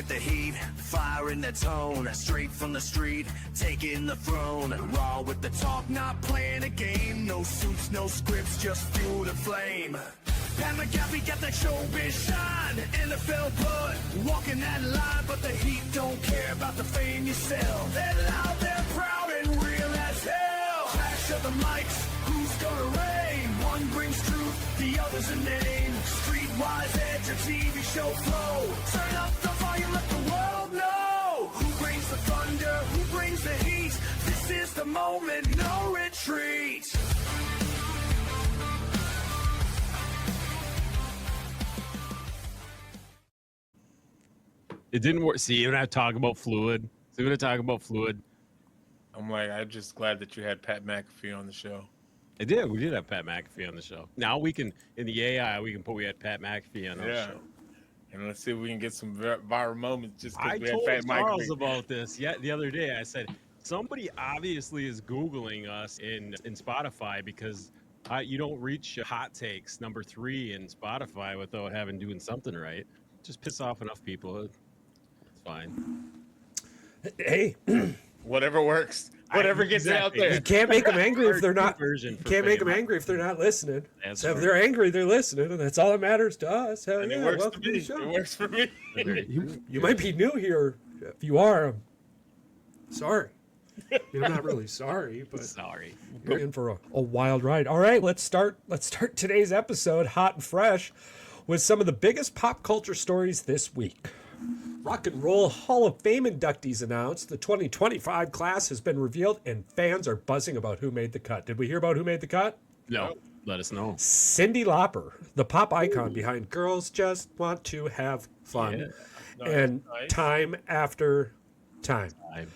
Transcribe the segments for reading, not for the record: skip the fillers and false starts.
with the heat, fire in the tone, straight from the street, taking the throne. Raw with the talk, not playing a game. No suits, no scripts, just fuel the flame. Pat Mcafee got that showbiz shine, NFL blood, walking that line, but the heat don't care about the fame you sell. They're loud, they're proud, and real as hell. Clash of the mics, who's gonna reign? One brings truth, the other's a name. Streetwise edge, a TV show flow. Turn up the volume, let the world know. Who brings the thunder, who brings the heat? This is the moment, no retreat. It didn't work. See, when I talk about fluid, I'm like, I'm just glad that you had Pat McAfee on the show. I did. We did have Pat McAfee on the show. Now we can, in the AI, we can put we had Pat McAfee on our show. And let's see if we can get some viral moments just because we had told Pat Charles McAfee. about this the other day. I said, somebody obviously is Googling us in Spotify because you don't reach hot takes number 3 in Spotify without doing something right. Just piss off enough people. It's fine. Hey, whatever works. Whatever gets out there. you can't make them angry if they're not. You You can't make them angry if they're not listening. That's So if right. they're angry, they're listening, and that's all that matters to us. Hell And yeah, it works welcome for to me. the show. It works for me. You might be new here. If you are, I'm sorry. I'm not really sorry, but Sorry. you're in for a wild ride. All right, let's start today's episode hot and fresh with some of the biggest pop culture stories this week. Rock and Roll Hall of Fame inductees announced. The 2025 class has been revealed, and fans are buzzing about who made the cut. Did we hear about who made the cut? No, let us know. Cyndi Lauper, the pop icon behind Girls Just Want to Have Fun, and Nice. Time After Time. I-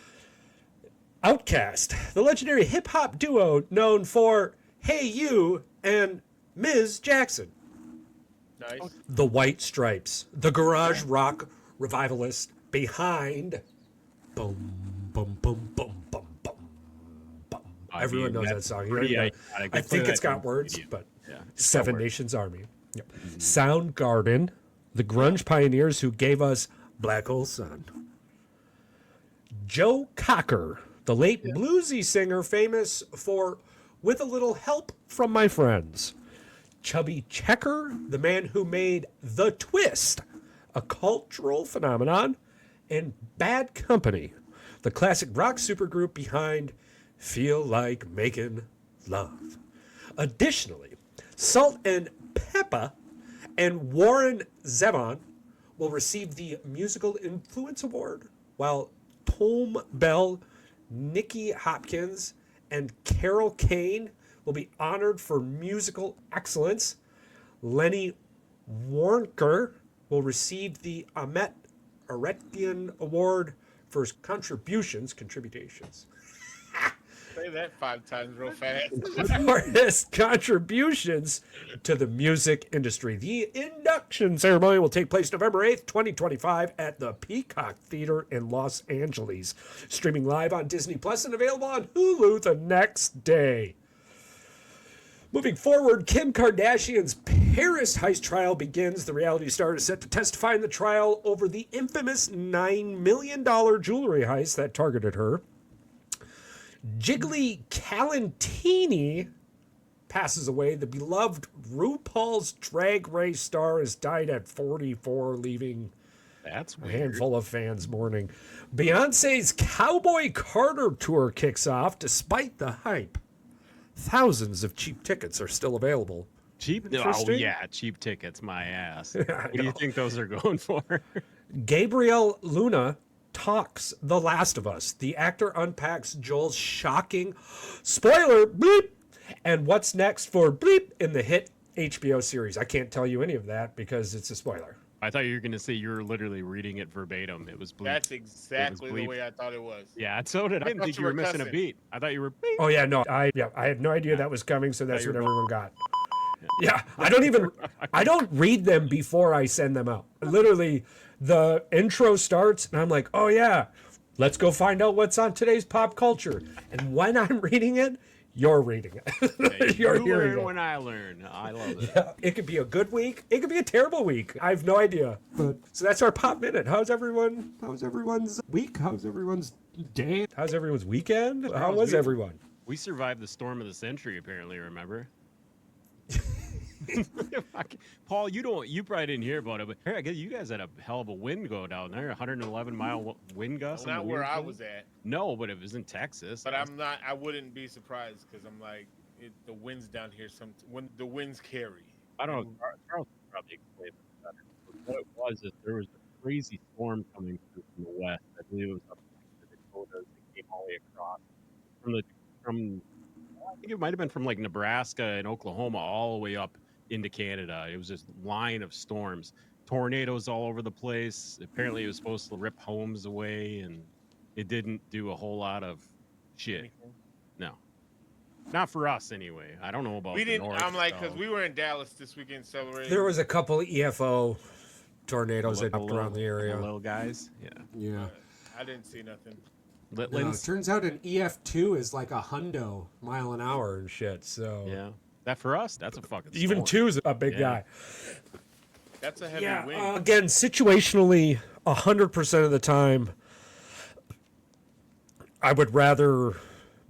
Outkast, the legendary hip-hop duo known for Hey You and Ms. Jackson. Nice. The White Stripes, the garage rock revivalist behind boom, boom, boom, boom, boom, boom, boom. Everyone knows that that's song. pretty You know, iconic. I think Play it's that got words, immediate. but Yeah, it's got Seven words. Nations Army. Yep. Soundgarden, the grunge pioneers who gave us Black Hole Sun. Joe Cocker, the late bluesy singer famous for With a Little Help from My Friends. Chubby Checker, the man who made The Twist, a cultural phenomenon. And Bad Company, the classic rock supergroup behind Feel Like Making Love. Additionally, Salt and Peppa and Warren Zevon will receive the Musical Influence Award, while Tom Bell, Nicky Hopkins, and Carol Kane will be honored for musical excellence. Lenny Waronker will receive the Ahmet Eretian Award for his contributions. Say that 5 times real fast. For his contributions to the music industry. The induction ceremony will take place November 8th, 2025 at the Peacock Theater in Los Angeles. Streaming live on Disney Plus and available on Hulu the next day. Moving forward, Kim Kardashian's Paris heist trial begins. The reality star is set to testify in the trial over the infamous $9 million jewelry heist that targeted her. Jiggly Calentini passes away. The beloved RuPaul's Drag Race star has died at 44, leaving That's a weird. handful of fans mourning. Beyonce's Cowboy Carter tour kicks off despite the hype. Thousands of cheap tickets are still available. Cheap? Oh, Interesting. yeah, cheap tickets, my ass. I What do you know. think those are going for? Gabriel Luna talks The Last of Us. The actor unpacks Joel's shocking spoiler bleep and what's next for bleep in the hit HBO series. I can't tell you any of that because it's a spoiler. I thought you were going to say you were literally reading it verbatim. It was bleep. That's exactly the bleep. way I thought it was. Yeah, so did I. I didn't thought think you you were were missing a cussing. beat. I thought you were beep. Oh yeah, no, I had no idea that was coming, so that's you're what everyone got. Yeah, I don't read them before I send them out. Literally, the intro starts and I'm like, oh yeah, let's go find out what's on today's pop culture. And when I'm reading it, You're reading it. Hey, You're you hearing learn it. when I learn. I love it. Yeah, it could be a good week. It could be a terrible week. I have no idea. But so that's our pop minute. How's everyone? How's everyone's week? How's everyone's day? How's everyone's weekend? How was everyone? We survived the storm of the century, apparently. Remember? Paul, you probably didn't hear about it, but I guess you guys had a hell of a wind go down there. 111-mile wind gust. Not where I was at. No, but it was in Texas. But I'm not. I wouldn't be surprised because I'm like the winds down here. When the winds carry. I don't know. Charles can probably explain it better. But what it was is there was a crazy storm coming through from the west. I believe it was up in the Dakotas. It came all the way across from. I think it might have been from like Nebraska and Oklahoma all the way up into Canada. It was this line of storms, tornadoes all over the place. Apparently, it was supposed to rip homes away, and it didn't do a whole lot of shit. No, not for us anyway. I don't know about. We the didn't. North, I'm like, so. because we were in Dallas this weekend celebrating. There was a couple of EFO tornadoes that upped around the The area. little guys. Yeah. Yeah. I didn't see nothing. No, it turns out an EF2 is like a hundo mile an hour and shit. So Yeah. That for us, that's a fucking even storm. two is a big Yeah. guy. That's a heavy Yeah. wind. Again, situationally, 100% of the time, I would rather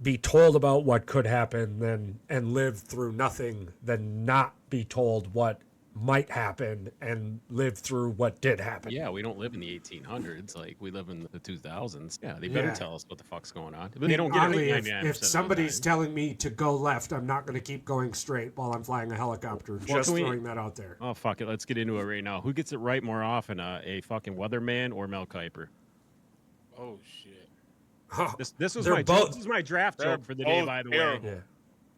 be told about what could happen than and live through nothing than not be told what might happen and live through what did happen. Yeah, we don't live in the 1800s. Like, we live in the 2000s. Yeah, they better Yeah. tell us what the fuck's going on. But they don't get Oddly, it if 99% of the somebody's time. telling me to go left, I'm not going to keep going straight while I'm flying a helicopter. Just can we- throwing that out there. Oh, fuck it. Let's get into it right now. Who gets it right more often, a fucking weatherman or Mel Kiper? Oh shit. This was They're my both- this is my draft They're joke for the day, both by the way. terrible. Yeah.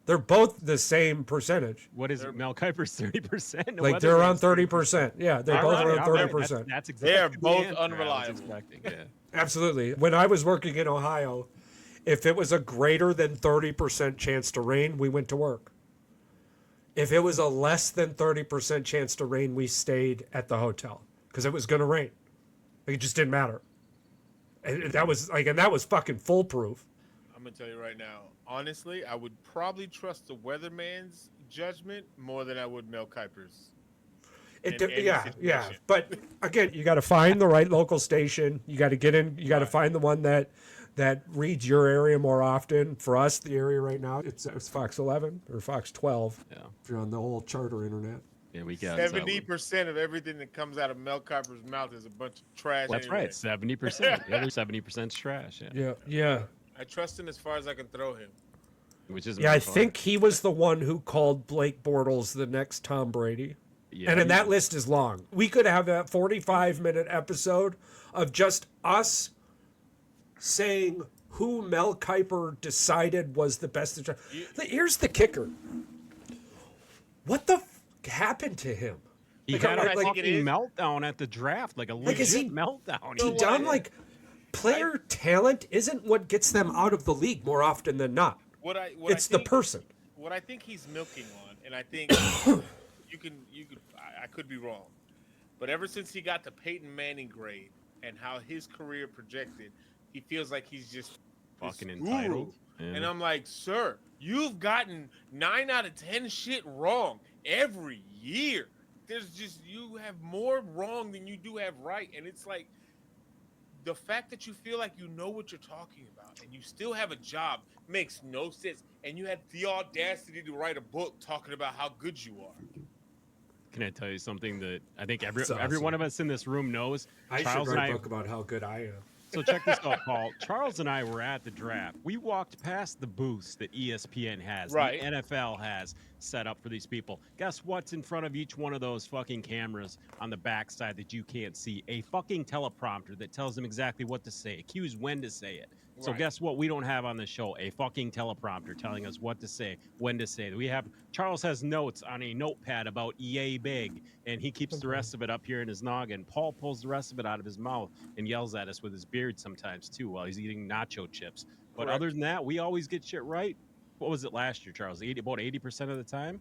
They're both the same percentage. What is it? Mel Kiper's 30%? Like they're around 30%. Yeah, they're both around 30%. That's They are exactly the both answer I was unreliable. expecting, yeah. Absolutely. When I was working in Ohio, if it was a greater than 30% chance to rain, we went to work. If it was a less than 30% chance to rain, we stayed at the hotel because it was going to rain. Like, it just didn't matter. And that was fucking foolproof. I'm gonna tell you right now. Honestly, I would probably trust the weatherman's judgment more than I would Mel Kiper's. in any Yeah. situation. But again, you got to find the right local station. You got to get in. You got to find the one that reads your area more often. For us, the area right now, it's Fox 11 or Fox 12. Yeah. If you're on the whole charter internet. Yeah, we got 70% of everything that comes out of Mel Kiper's mouth is a bunch of trash. That's anyway. right, 70%. The other 70% is trash. Yeah. Yeah. I trust him as far as I can throw him. Which is Yeah, I think he was the one who called Blake Bortles the next Tom Brady. Yeah, And that list is long. We could have a 45-minute episode of just us saying who Mel Kiper decided was the best. Here's the kicker. What the happened to him? he Like, had what a I think fucking it is- meltdown at the draft, like a legit is he- meltdown. He done like player talent isn't what gets them out of the league more often than not. It's the person. What I think he's milking on, and I think I could be wrong, but ever since he got the Peyton Manning grade and how his career projected, he feels like he's just Fucking this entitled. guru. Yeah. And I'm like, sir, you've gotten 9 out of 10 shit wrong every year. You have more wrong than you do have right, and it's like the fact that you feel like you know what you're talking about and you still have a job makes no sense. And you had the audacity to write a book talking about how good you are. Can I tell you something that I think every awesome. one of us in this room knows? I Charles should and write I. a book about how good I am. So check this out, Paul. Charles and I were at the draft. We walked past the booths that ESPN has, Right. the NFL has set up for these people. Guess what's in front of each one of those fucking cameras on the backside that you can't see? A fucking teleprompter that tells them exactly what to say, cues when to say it. So Right. guess what? We don't have on the show a fucking teleprompter telling us what to say, when to say it. We have Charles has notes on a notepad about EA Big, and he keeps the rest of it up here in his noggin. Paul pulls the rest of it out of his mouth and yells at us with his beard sometimes too while he's eating nacho chips. But Correct. other than that, we always get shit right. What was it last year, Charles? About 80% of the time?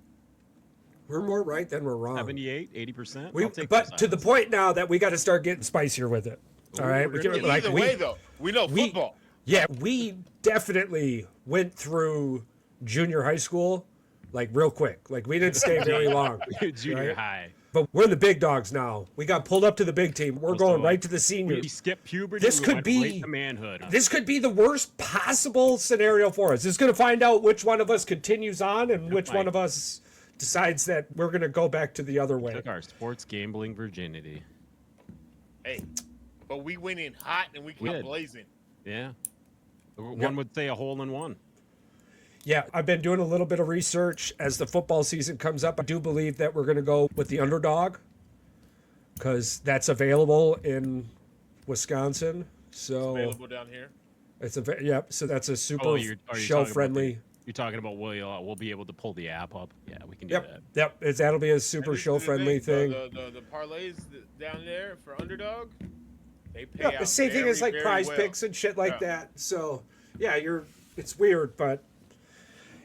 We're more right than we're wrong. 78, 80%? But to the point now that we got to start getting spicier with it. All right, we're gonna Either way, though, we know football. Yeah, we definitely went through junior high school, like real quick. Like we didn't stay very long. Junior right? high. But we're the big dogs now. We got pulled up to the big team. We're going right to the We seniors. skipped puberty. This we could went be- right to manhood. This could be the worst possible scenario for us. It's going to find out which one of us continues on and which one of us decides that we're going to go back to the other way. Took our sports gambling virginity. Hey, but we went in hot and we We kept did. blazing. Yeah. One would say a hole in one. Yeah, I've been doing a little bit of research as the football season comes up. I do believe that we're going to go with the underdog because that's available in Wisconsin. So Available down here. So that's a super Oh, are you show talking friendly. You're talking about we'll be able to pull the app up. Yeah, we can do that. Yep. That'll be a super And this show is the friendly thing. The parlays down there for underdog, they pay Yeah, out the same thing very, as like very prize well. picks and shit like Yeah. that. So yeah, it's weird, but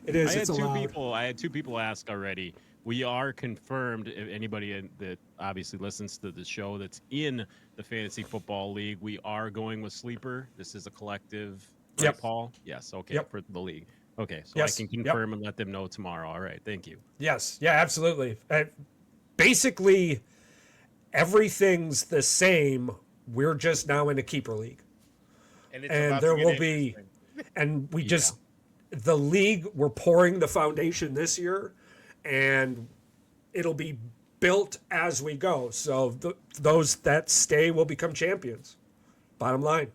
it is. It's allowed. I had two people ask already. We are confirmed. If anybody that obviously listens to the show that's in the fantasy football league, we are going with Sleeper. This is a collective. Right, Yep. Paul. Yes. Okay. Yep. For the league. Okay. So Yes. I can Yep. confirm and let them know tomorrow. All right. Thank you. Yes. Yeah, absolutely. Basically, everything's the same. We're just now in a keeper league. And, And there will be, and we just, the league, we're pouring the foundation this year, and it'll be built as we go. So those that stay will become champions. Bottom line.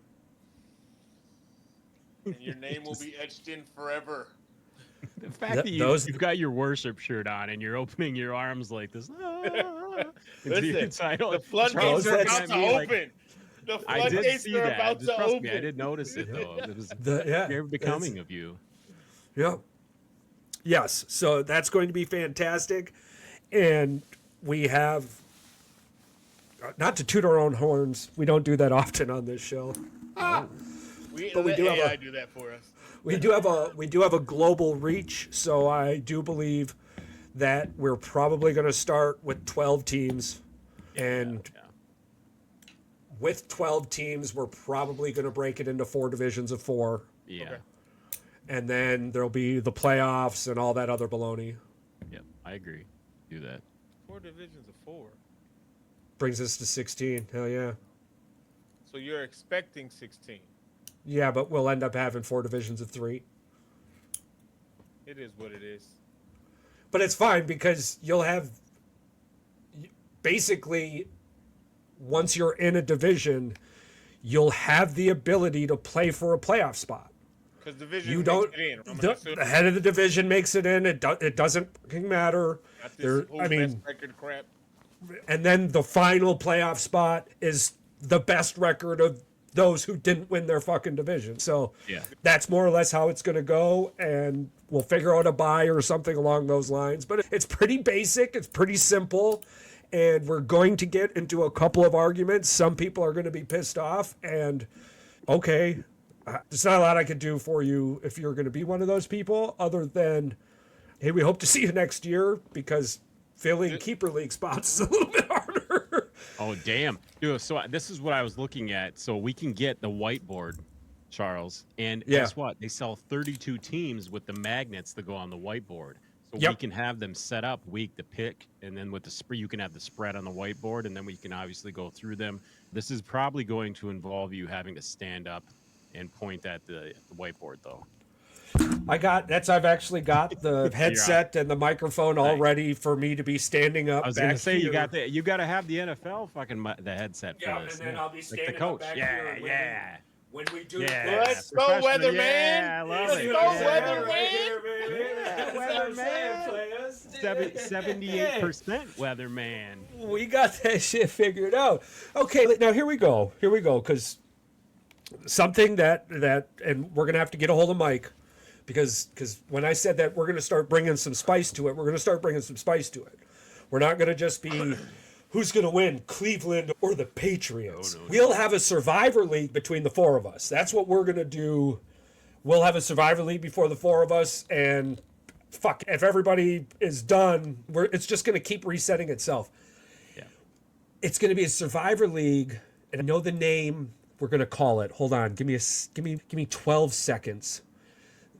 And your name will be etched in forever. The fact Th- that those- you've got your worship shirt on and you're opening your arms like this. Listen, the the floodgates are about to open. The I did floodgates see are that. about Just to trust open. me, I did notice it though. It was Yeah, very becoming of you. Yeah. Yes. So that's going to be fantastic. And we have, not to toot our own horns, we don't do that often on this show. But we do have AI do that for us. We do have a global reach, so I do believe that we're probably going to start with 12 teams, and Yeah. with 12 teams, we're probably going to break it into 4 divisions of 4, Yeah. Okay. and then there'll be the playoffs and all that other baloney. Yep. I agree. Do that. 4 divisions of 4. Brings us to 16. Hell yeah. So you're expecting 16. Yeah, but we'll end up having 4 divisions of 3. It is what it is. But it's fine because you'll have basically, once you're in a division, you'll have the ability to play for a playoff spot. Because division You don't. makes it in. I'm The, assuming. the head of the division makes it in. It doesn't fucking matter. Not this There, whole I best mean, record crap. and then the final playoff spot is the best record of those who didn't win their fucking division. So Yeah. that's more or less how it's going to go, and we'll figure out a bye or something along those lines. But it's pretty basic. It's pretty simple, and we're going to get into a couple of arguments. Some people are going to be pissed off, and okay, there's not a lot I could do for you if you're going to be one of those people, other than, hey, we hope to see you next year, because filling keeper league spots is a little bit harder. Oh damn, dude! So this is what I was looking at. So we can get the whiteboard, Charles, and Yeah. guess what? They sell 32 teams with the magnets that go on the whiteboard. So we Yep. can have them set up week to pick, and then with the spread, you can have the spread on the whiteboard, and then we can obviously go through them. This is probably going to involve you having to stand up and point at the whiteboard, though. I've actually got the headset and the microphone all Nice. ready for me to be standing up. I was back gonna say here. you got to have the NFL fucking the headset for Yeah, this. and then I'll be like standing the coach. up back Yeah, here when yeah. When we do Yeah. this. Let's go, Professional. weatherman. Yeah, I love Let's it. go, Yeah. weatherman. That's what I'm saying, players. 78% weatherman. We got that shit figured out. Okay, now here we go. Because something that and we're gonna have to get a hold of Mike, because when I said that we're gonna start bringing some spice to it, we're gonna start bringing some spice to it. We're not gonna just be who's gonna win, Cleveland or the Patriots. We'll have a survivor league between the 4 of us. That's what we're gonna do. We'll have a survivor league before the 4 of us, and fuck, if everybody is done, it's just gonna keep resetting itself. Yeah. It's gonna be a survivor league, and I know the name we're gonna call it. Hold on, give me 12 seconds.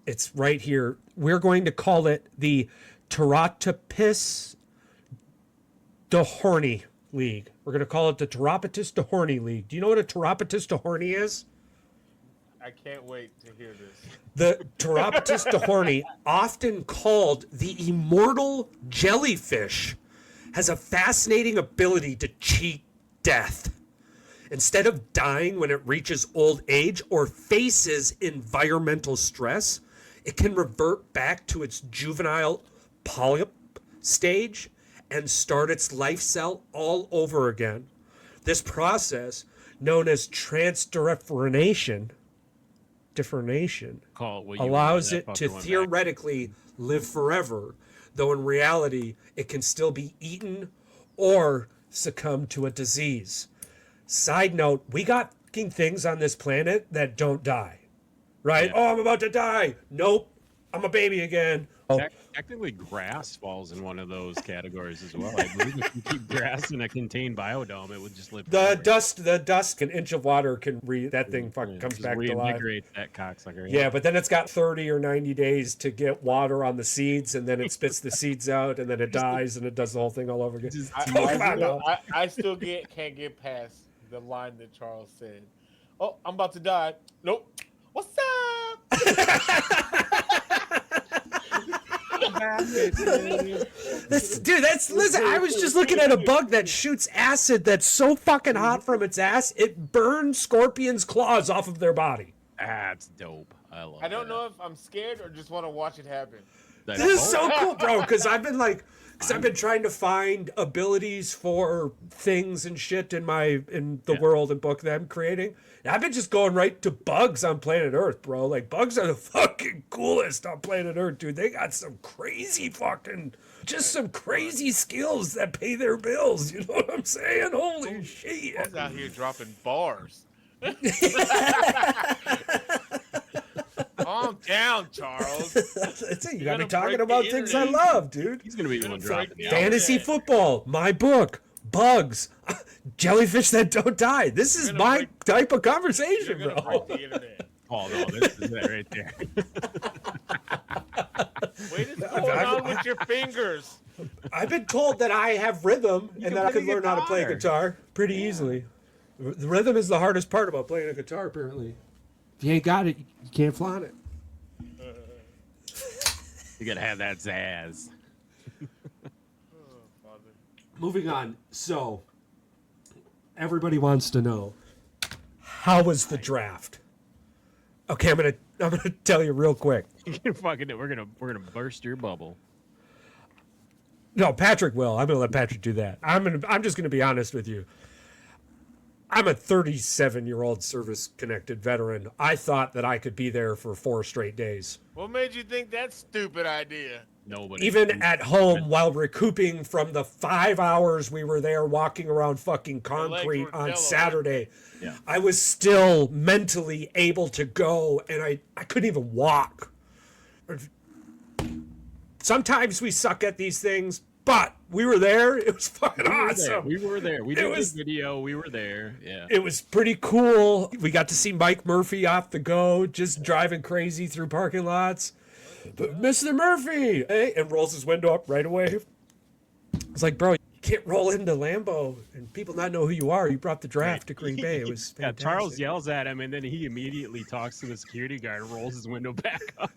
It's right here. We're going to call it the Teratopis Dohorny League. We're going to call it the Teratopis Dohorny League. Do you know what a Teratopis Dohorny is? I can't wait to hear this. The Teratopis Dohorny, often called the immortal jellyfish, has a fascinating ability to cheat death. Instead of dying when it reaches old age or faces environmental stress, it can revert back to its juvenile polyp stage and start its life cell all over again. This process, known as differentiation, Call it what you allows want. it to theoretically live forever, though in reality it can still be eaten or succumb to a disease. Side note, we got fucking things on this planet that don't die, right? Yeah. Oh, I'm about to die. Nope, I'm a baby again. Oh, Technically, grass falls in one of those categories as well. I believe if you keep grass in a contained biodome, it would just live the forever. dust, an inch of water can that thing fucking comes Just back to life. reinvigorate that cocksucker. Yeah, but then it's got 30 or 90 days to get water on the seeds, and then it spits the seeds out, and then it dies, and it does the whole thing all over again. Just I still can't get past the line that Charles said. Oh, I'm about to die. Nope. What's up? Listen, I was just looking at a bug that shoots acid that's so fucking hot from its ass, it burns scorpions' claws off of their body. That's dope. I love. I don't know if I'm scared or just want to watch it happen. This is so cool, bro, because I've been trying to find abilities for things and shit in the world and book that I'm creating. And I've been just going right to bugs on planet Earth, bro. Like, bugs are the fucking coolest on planet Earth, dude. They got some crazy some crazy skills that pay their bills. You know what I'm saying? Holy shit. He's out here dropping bars. Calm down, Charles. That's it. You got me gonna talking break about the things I internet. love, dude. He's gonna be the one dropping the Fantasy football, my book, bugs, jellyfish that don't die. This is my type of conversation, You're gonna bro. break the internet. Oh no, this is it right there. Wait, what's going on with your fingers? I've been told that I have rhythm and can that I play can the learn how to play guitar. guitar pretty easily. The rhythm is the hardest part about playing a guitar, apparently. If you ain't got it, you can't flaunt it. You gotta have that zazz. Moving on. So, everybody wants to know, how was the draft? Okay, I'm gonna tell you real quick. We're gonna burst your bubble. No, Patrick will. I'm gonna let Patrick do that. I'm just gonna be honest with you. I'm a 37-year-old service-connected veteran. I thought that I could be there for 4 straight days. What made you think that stupid idea? Nobody. Even at home, while recouping from the 5 hours we were there walking around fucking concrete were on jello. Saturday, Yeah. I was still mentally able to go, and I couldn't even walk. Sometimes we suck at these things, but we were there. It was fucking awesome. We were there. We It did was- the video. We were there. Yeah. It was pretty cool. We got to see Mike Murphy off the go, just driving crazy through parking lots. But Mr. Murphy, hey, and rolls his window up right away. It's like, bro, you can't roll into Lambeau and people not know who you are. You brought the draft to Green Bay. It was Yeah, fantastic. Charles yells at him, and then he immediately talks to the security guard and rolls his window back up.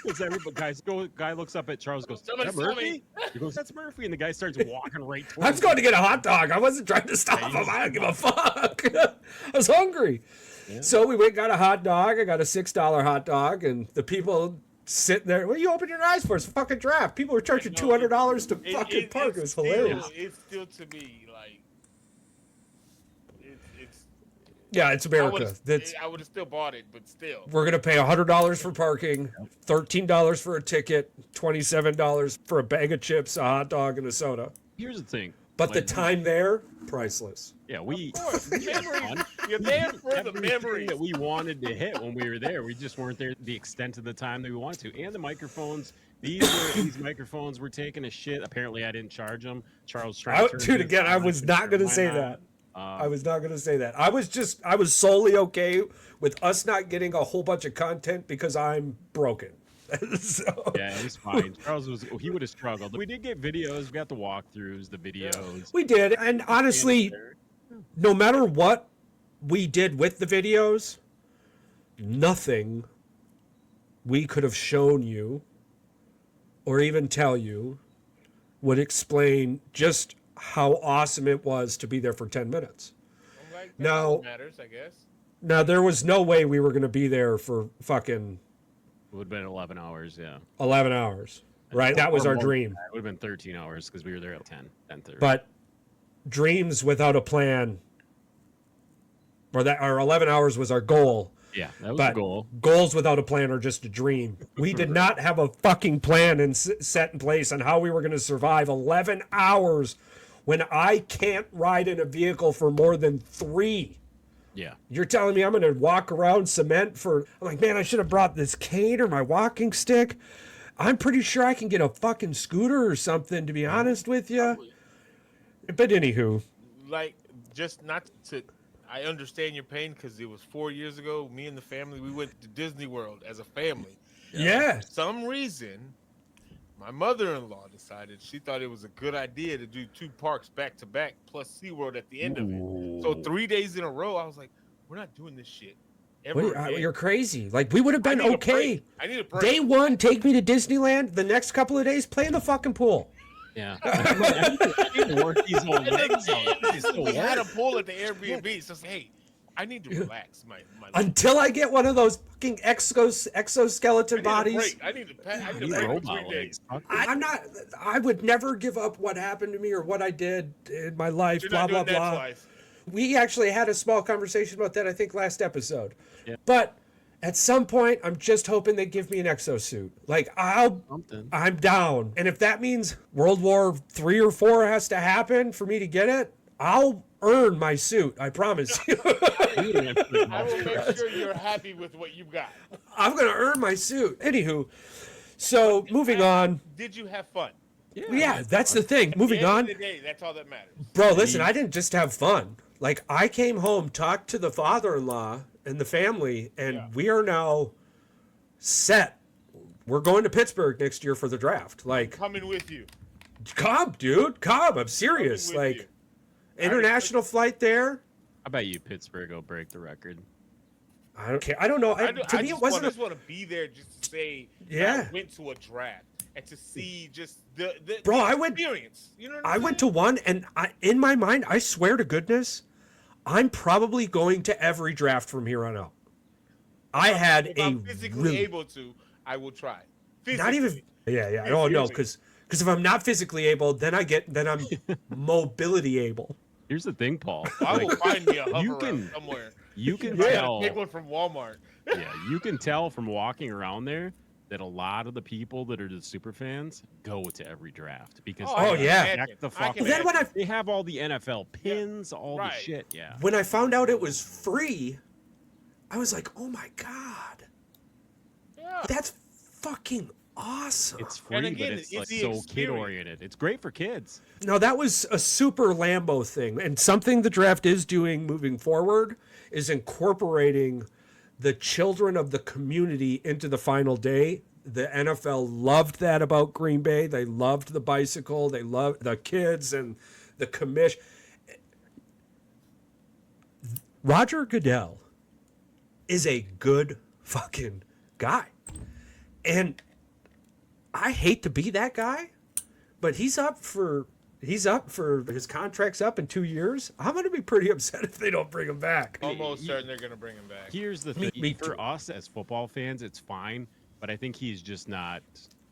Because guy looks up at Charles, goes, Somebody "Is that saw Murphy?" me. He goes, "That's Murphy," and the guy starts walking right towards I was going to get a hot dog. I wasn't trying to stop him. I don't give a fuck. I was hungry. Yeah. So we went and got a hot dog. I got a $6 hot dog, and the people sitting there, what are you opening your eyes for? It's a fucking draft. People were charging $200 to fucking park. It was hilarious. It's still to me like it's. Yeah, it's America. I would have still bought it, but still. We're going to pay $100 for parking, $13 for a ticket, $27 for a bag of chips, a hot dog, and a soda. Here's the thing. But the Like, time there, priceless. Yeah, we Memories. You're there for the everything memories. that we wanted to hit when we were there. We just weren't there the extent of the time that we wanted to. And the microphones, these microphones were taking a shit. Apparently, I didn't charge them. Charles tried to Dude, again, I was not going to say that. I was not going to say that. I was solely okay with us not getting a whole bunch of content because I'm broken. So, Yeah, it was fine. He would have struggled. We did get videos. We got the walkthroughs, the videos. we did. And honestly, no matter what we did with the videos, nothing we could have shown you or even tell you would explain just how awesome it was to be there for 10 minutes. Like, Now, matters, I guess. Now, there was no way we were going to be there for fucking It would have been 11 hours, yeah. 11 hours, right? That was our It dream. would have been 13 hours because we were there at 10:30. But dreams without a plan, or 11 hours was our goal. yeah, that was But the goal. goals without a plan are just a dream. We did not have a fucking plan and set in place on how we were going to survive 11 hours when I can't ride in a vehicle for more than 3. Yeah. You're telling me I'm going to walk around cement for... I'm like, man, I should have brought this cane or my walking stick. I'm pretty sure I can get a fucking scooter or something, to be honest with you. But anywho. Like, just not to... I understand your pain because it was 4 years ago. Me and the family, we went to Disney World as a family. Yeah. For some reason, my mother-in-law decided she thought it was a good idea to do 2 parks back-to-back plus SeaWorld at the end of it. So 3 days in a row, I was like, we're not doing this shit ever again. You're crazy. Like, we would have been okay. I need a break. Day 1, take me to Disneyland. The next couple of days, play in the fucking pool. Yeah. I need to work these old legs out. We had a pool at the Airbnb. So, hey, I need to relax my Until I get one of those fucking exoskeleton bodies. I need a break. I need These a break. robot 3 days. legs. I would never give up what happened to me or what I did in my life, You're blah, not blah, doing that blah. twice. We actually had a small conversation about that, I think, last episode. Yeah. But at some point, I'm just hoping they give me an exosuit. Like, Something. I'm down. And if that means World War III or 4 has to happen for me to get it, I'll earn my suit. I promise you. I will make sure you're happy with what you got. I'm going to earn my suit. Anywho, so moving on. Did you have fun? Yeah, that's the thing. Moving At the on. end of the day, that's all that matters. Bro, listen, I didn't just have fun. Like, I came home, talked to the father-in-law and the family, and we are now set. We're going to Pittsburgh next year for the draft. Like, Coming with you. come, dude, come. I'm serious. Coming with Like, you. international flight there. I bet you Pittsburgh will break the record. I don't care. I don't know. I To me, it wasn't. just want to be there just to say Yeah. I went to a draft and to see just the Bro, the I went- experience. You know what I I'm went to one, and in my mind, I swear to goodness, I'm probably going to every draft from here on out. I had If a I'm physically really, able to, I will try. not even. Physically. Yeah. Oh no, Seriously. because if I'm not physically able, then I'm mobility able. Here's the thing, Paul. I will find me a hover you can- somewhere. You can I tell. gotta pick one from Walmart. Yeah, you can tell from walking around there that a lot of the people that are the super fans go to every draft because Oh, they yeah. check the I fuck. can Then when imagine. They have all the NFL pins, all Right. the shit. Yeah. When I found out it was free, I was like, oh my god, Yeah. that's fucking awesome. It's free, And again, but it's it's like the so experience. kid oriented. It's great for kids. Now, that was a super Lambo thing. And something the draft is doing moving forward is incorporating the children of the community into the final day. The NFL loved that about Green Bay. They loved the bicycle. They loved the kids and the commission. Roger Goodell is a good fucking guy. And I hate to be that guy, but he's up for his contract's up in 2 years. I'm gonna be pretty upset if they don't bring him back. Almost certain they're gonna bring him back. Here's the Me- thing. me For too. us as football fans, it's fine, but I think he's just not.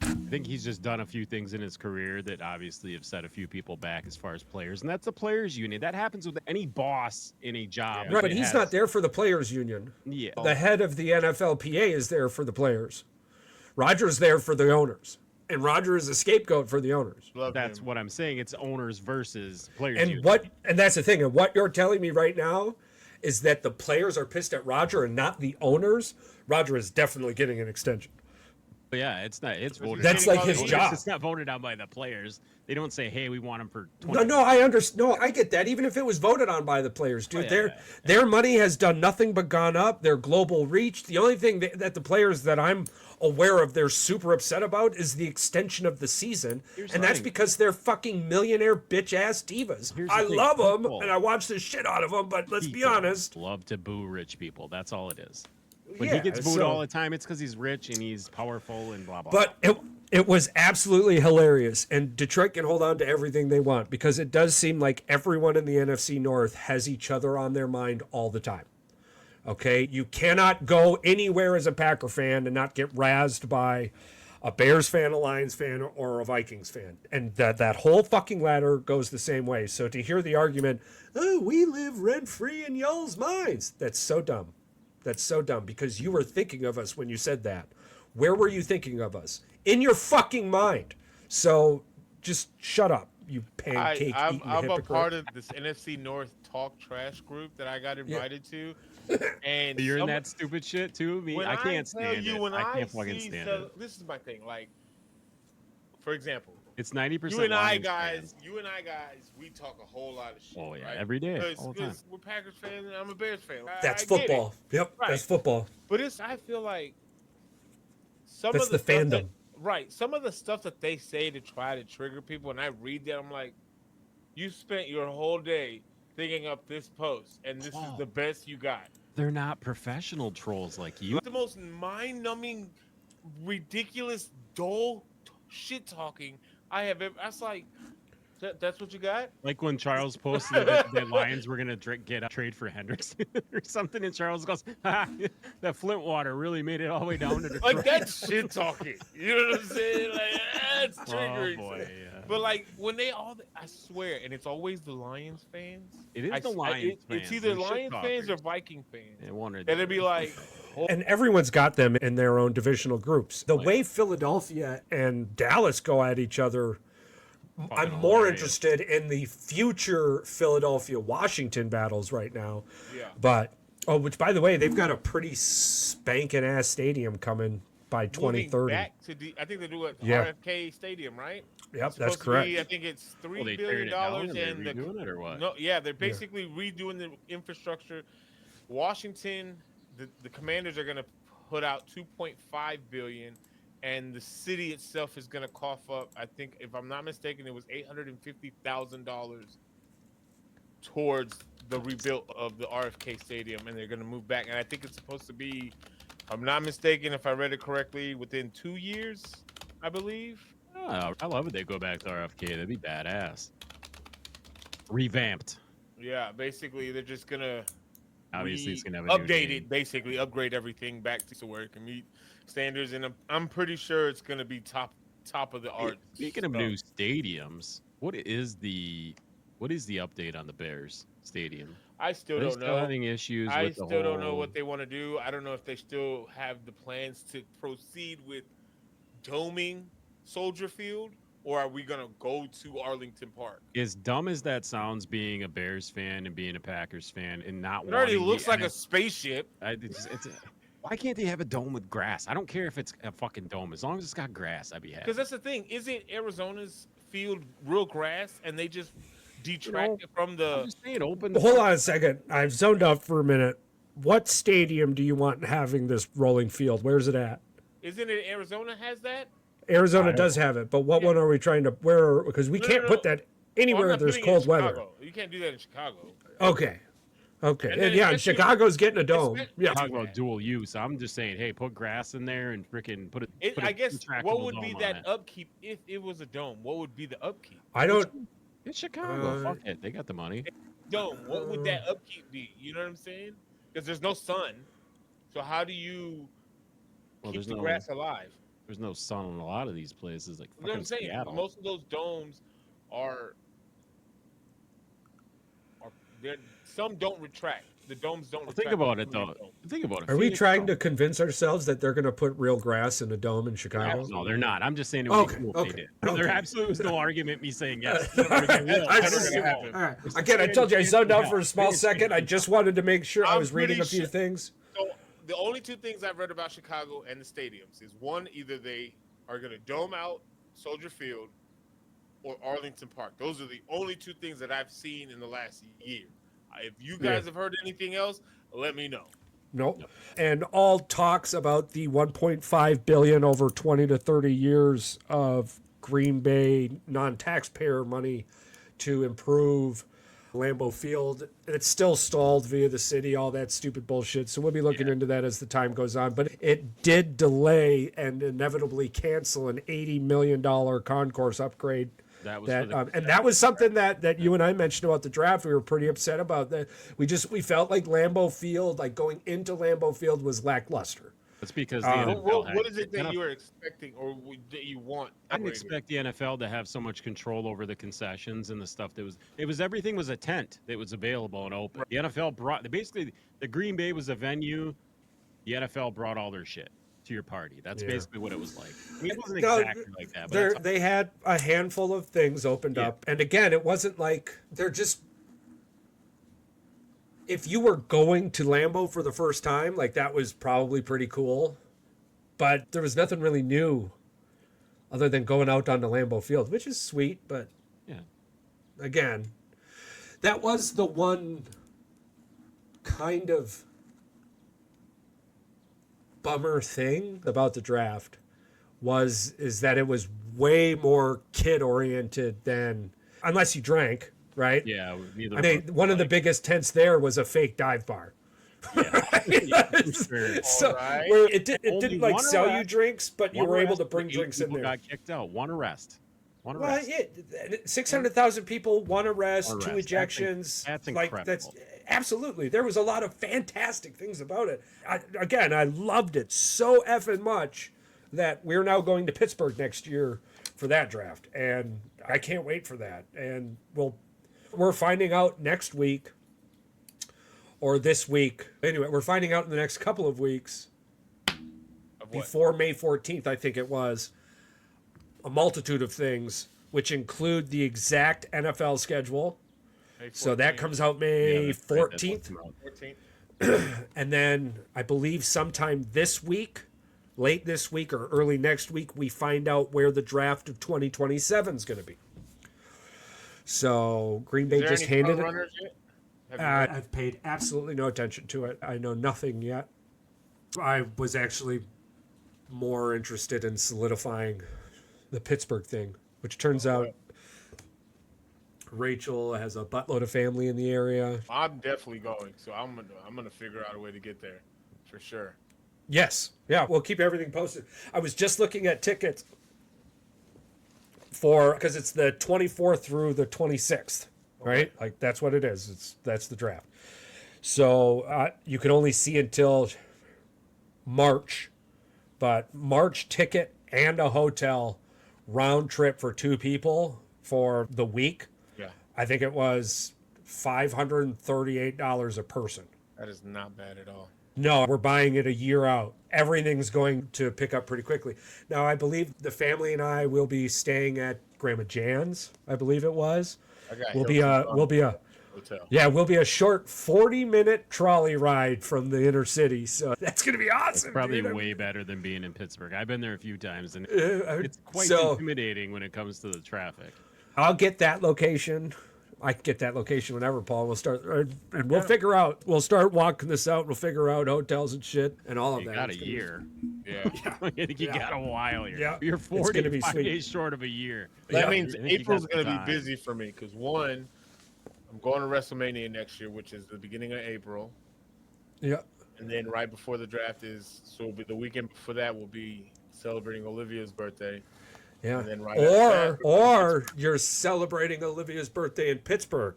I think he's just done a few things in his career that obviously have set a few people back as far as players, and that's the players' union. That happens with any boss in a job. Right, but that he's has- not there for the players' union. Yeah. The head of the NFLPA is there for the players. Roger's there for the owners, and Roger is a scapegoat for the owners. Love That's him. what I'm saying. It's owners versus players. And union. and that's the thing. And what you're telling me right now is that the players are pissed at Roger and not the owners. Roger is definitely getting an extension. Yeah, it's not. It's voted. That's on. like his It's job. It's not voted on by the players. They don't say, "Hey, we want him for 20." No, I understand. No, I get that. Even if it was voted on by the players, dude, their money has done nothing but gone up. Their global reach. The only thing that the players that I'm aware of they're super upset about is the extension of the season, and that's because they're fucking millionaire bitch ass divas. I love them and I watch the shit out of them, but let's be honest. Love to boo rich people. That's all it is. When Yeah, he gets booed so- all the time, it's because he's rich and he's powerful and blah blah. But it was absolutely hilarious, and Detroit can hold on to everything they want because it does seem like everyone in the NFC North has each other on their mind all the time. Okay, you cannot go anywhere as a Packer fan and not get razzed by a Bears fan, a Lions fan, or a Vikings fan, and that whole fucking ladder goes the same way. So to hear the argument, "Oh, we live rent free in y'all's minds," that's so dumb. That's so dumb because you were thinking of us when you said that. Where were you thinking of us? In your fucking mind. So just shut up, you pancake I'm eating a hypocrite. part of this NFC North Talk Trash group that I got invited to, and You're in that stupid shit too. I can't stand it. I can't fucking stand it. This is my thing. Like, for example, It's 90%. you and I Lions guys, fans. we talk a whole lot of shit. Oh yeah, right? every day, all the time. We're Packers fans and I'm a Bears fan. That's I get it. football. Yep, Right. that's football. But I feel like some That's of the the stuff fandom. some of the stuff that they say to try to trigger people, and I read that, I'm like, you spent your whole day thinking up this post, and this is the best you got. They're not professional trolls like you. The most mind-numbing, ridiculous, dull shit talking I have ever. That's like, that's what you got? Like when Charles posted that the Lions were gonna get a trade for Henderson or something, and Charles goes, "Ha, that Flint water really made it all the way down to Detroit." Like, that's shit talking. You know what I'm saying? Like, that's triggering. Oh boy, yeah. But like when they I swear, and it's always the Lions fans. It is the Lions fans. It's either They're shit Lions fans or talkers. Viking fans. Yeah, one or And the it'd be like, And everyone's got them in their own divisional groups. The way Philadelphia and Dallas go at each other, I'm more hilarious. interested in the future Philadelphia-Washington battles right now. yeah. But, which, by the way, they've got a pretty spanking-ass stadium coming by Moving 2030. back to I think they do it Yeah. RFK Stadium, right? Yep, It's that's supposed to correct. be, I think it's Well, $3 they billion tearing it down and and they're redoing it or what? No, yeah, they're basically redoing the infrastructure. Washington, the Commanders are going to put out $2.5 billion, and the city itself is going to cough up, I think, if I'm not mistaken, it was $850,000 towards the rebuild of the RFK Stadium, and they're going to move back. And I think it's supposed to be, if I'm not mistaken, if I read it correctly, within 2 years, I believe. Oh, I love it. They go back to RFK. That'd be badass. Revamped. Yeah, basically they're just gonna Obviously, it's gonna have a new update name. it, basically upgrade everything back to where it can meet standards, and I'm pretty sure it's gonna be top of the art. Speaking of stuff. new stadiums, what is the update on the Bears stadium? I still Are they don't still know. having issues I with the still don't know whole- what they want to do. I don't know if they still have the plans to proceed with doming Soldier Field, or are we gonna go to Arlington Park? As dumb as that sounds, being a Bears fan and being a Packers fan and not It already wanting looks the like a NF spaceship. why can't they have a dome with grass? I don't care if it's a fucking dome. As long as it's got grass, I'd be happy. Because that's the thing. Isn't Arizona's field real grass, and they just detract it from I'm the? just saying, open. Hold on a second. I've zoned out for a minute. What stadium do you want having this rolling field? Where's it at? Isn't it Arizona has that? Arizona does have it, but what one are we trying to where? Because we No, can't no, put that Well, anywhere I'm not there's putting it in cold weather. Chicago. You can't do that in Chicago. Okay. Okay. And And, then yeah, and especially- Chicago's getting a dome. especially- Yeah. Talk about dual use. I'm just saying, hey, put grass in there and freaking put it. I guess retractable what would be dome on that it. upkeep if it was a dome? What would be the upkeep? I don't. It's Chicago. Uh, Fuck it. They got the money. Dome. What would that upkeep be? You know what I'm saying? Because there's no sun. So how do you Well, keep there's the no grass alive? there's no sun in a lot of these places, like You know what I'm fucking saying? Seattle. Most of those domes are some don't retract. The domes don't. Well, think retract about like it though. Phoenix dome. Think about it. Are we Phoenix trying to dome. convince ourselves that they're going to put real grass in a dome in Chicago? No, they're not. I'm just saying it would Okay, be cool if okay, they did. okay. There absolutely was no argument me saying yes. I That's just- gonna happen. All right. Again, I told you I zoned out for a small Yeah. second. I just wanted to make sure I I'm was reading a pretty few sure- things. So the only two things I've read about Chicago and the stadiums is one, either they are going to dome out Soldier Field or Arlington Park. Those are the only two things that I've seen in the last year. If you guys have heard anything else, let me know. Nope. And all talks about the 1.5 billion over 20 to 30 years of Green Bay non-taxpayer money to improve Lambeau Field. It's still stalled via the city, all that stupid bullshit. So we'll be looking into that as the time goes on. But it did delay and inevitably cancel an $80 million concourse upgrade. That was And that was something that you and I mentioned about the draft. We were pretty upset about that. We felt like Lambeau Field, like going into Lambeau Field, was lackluster. That's because the NFL what is it that you were expecting or that you want? I didn't expect the NFL to have so much control over the concessions and the stuff that was everything was a tent that was available and open. The NFL brought basically the Green Bay was a venue. The NFL brought all their shit to your party. That's basically what it was like. I mean, it wasn't exactly like that. But they had a handful of things opened up. And again, it wasn't like they're just... If you were going to Lambeau for the first time, like that was probably pretty cool. But there was nothing really new other than going out on the Lambeau Field, which is sweet. But again, that was the one kind of bummer thing about the draft is that it was way more kid oriented than, unless you drank, right? Yeah. I mean, one of the biggest tents there was a fake dive bar. So where it didn't like sell you drinks, but you were able to bring drinks in there. Got kicked out. One arrest. Well, 600,000 people, one arrest, two ejections. That's incredible. That's absolutely. There was a lot of fantastic things about it. I loved it so effing much that we're now going to Pittsburgh next year for that draft, and I can't wait for that. And we're finding out next week or this week. Anyway, we're finding out in the next couple of weeks before May 14th, I think it was, a multitude of things, which include the exact NFL schedule. So that comes out May 14th. And then I believe sometime this week, late this week or early next week, we find out where the draft of 2027 is going to be. So Green Bay just handed it. I've paid absolutely no attention to it. I know nothing yet. I was actually more interested in solidifying the Pittsburgh thing, which turns out Rachel has a buttload of family in the area. I'm definitely going, so I'm gonna figure out a way to get there for sure. Yes, yeah, we'll keep everything posted. I was just looking at tickets because it's the 24th through the 26th, right? Like that's what it is. That's the draft. So you can only see until March, but March ticket and a hotel round trip for two people for the week. Yeah, I think it was $538 a person. That is not bad at all. No, we're buying it a year out. Everything's going to pick up pretty quickly. Now, I believe the family and I will be staying at Grandma Jan's, I believe it was. We'll be a hotel. Yeah, we'll be a short 40-minute trolley ride from the inner city. So that's going to be awesome. It's probably way better than being in Pittsburgh. I've been there a few times, and it's quite intimidating when it comes to the traffic. I'll get that location. I can get that location whenever, Paul. We'll start, and we'll figure out. We'll start walking this out. We'll figure out hotels and shit and all of that. You got a year. Yeah. I think you got a while here. Yeah. You're 45 days short of a year. That means April's going to be busy for me because, one, I'm going to WrestleMania next year, which is the beginning of April. Yeah. And then right before the draft the weekend before that will be celebrating Olivia's birthday. Yeah. And then or you're celebrating Olivia's birthday in Pittsburgh,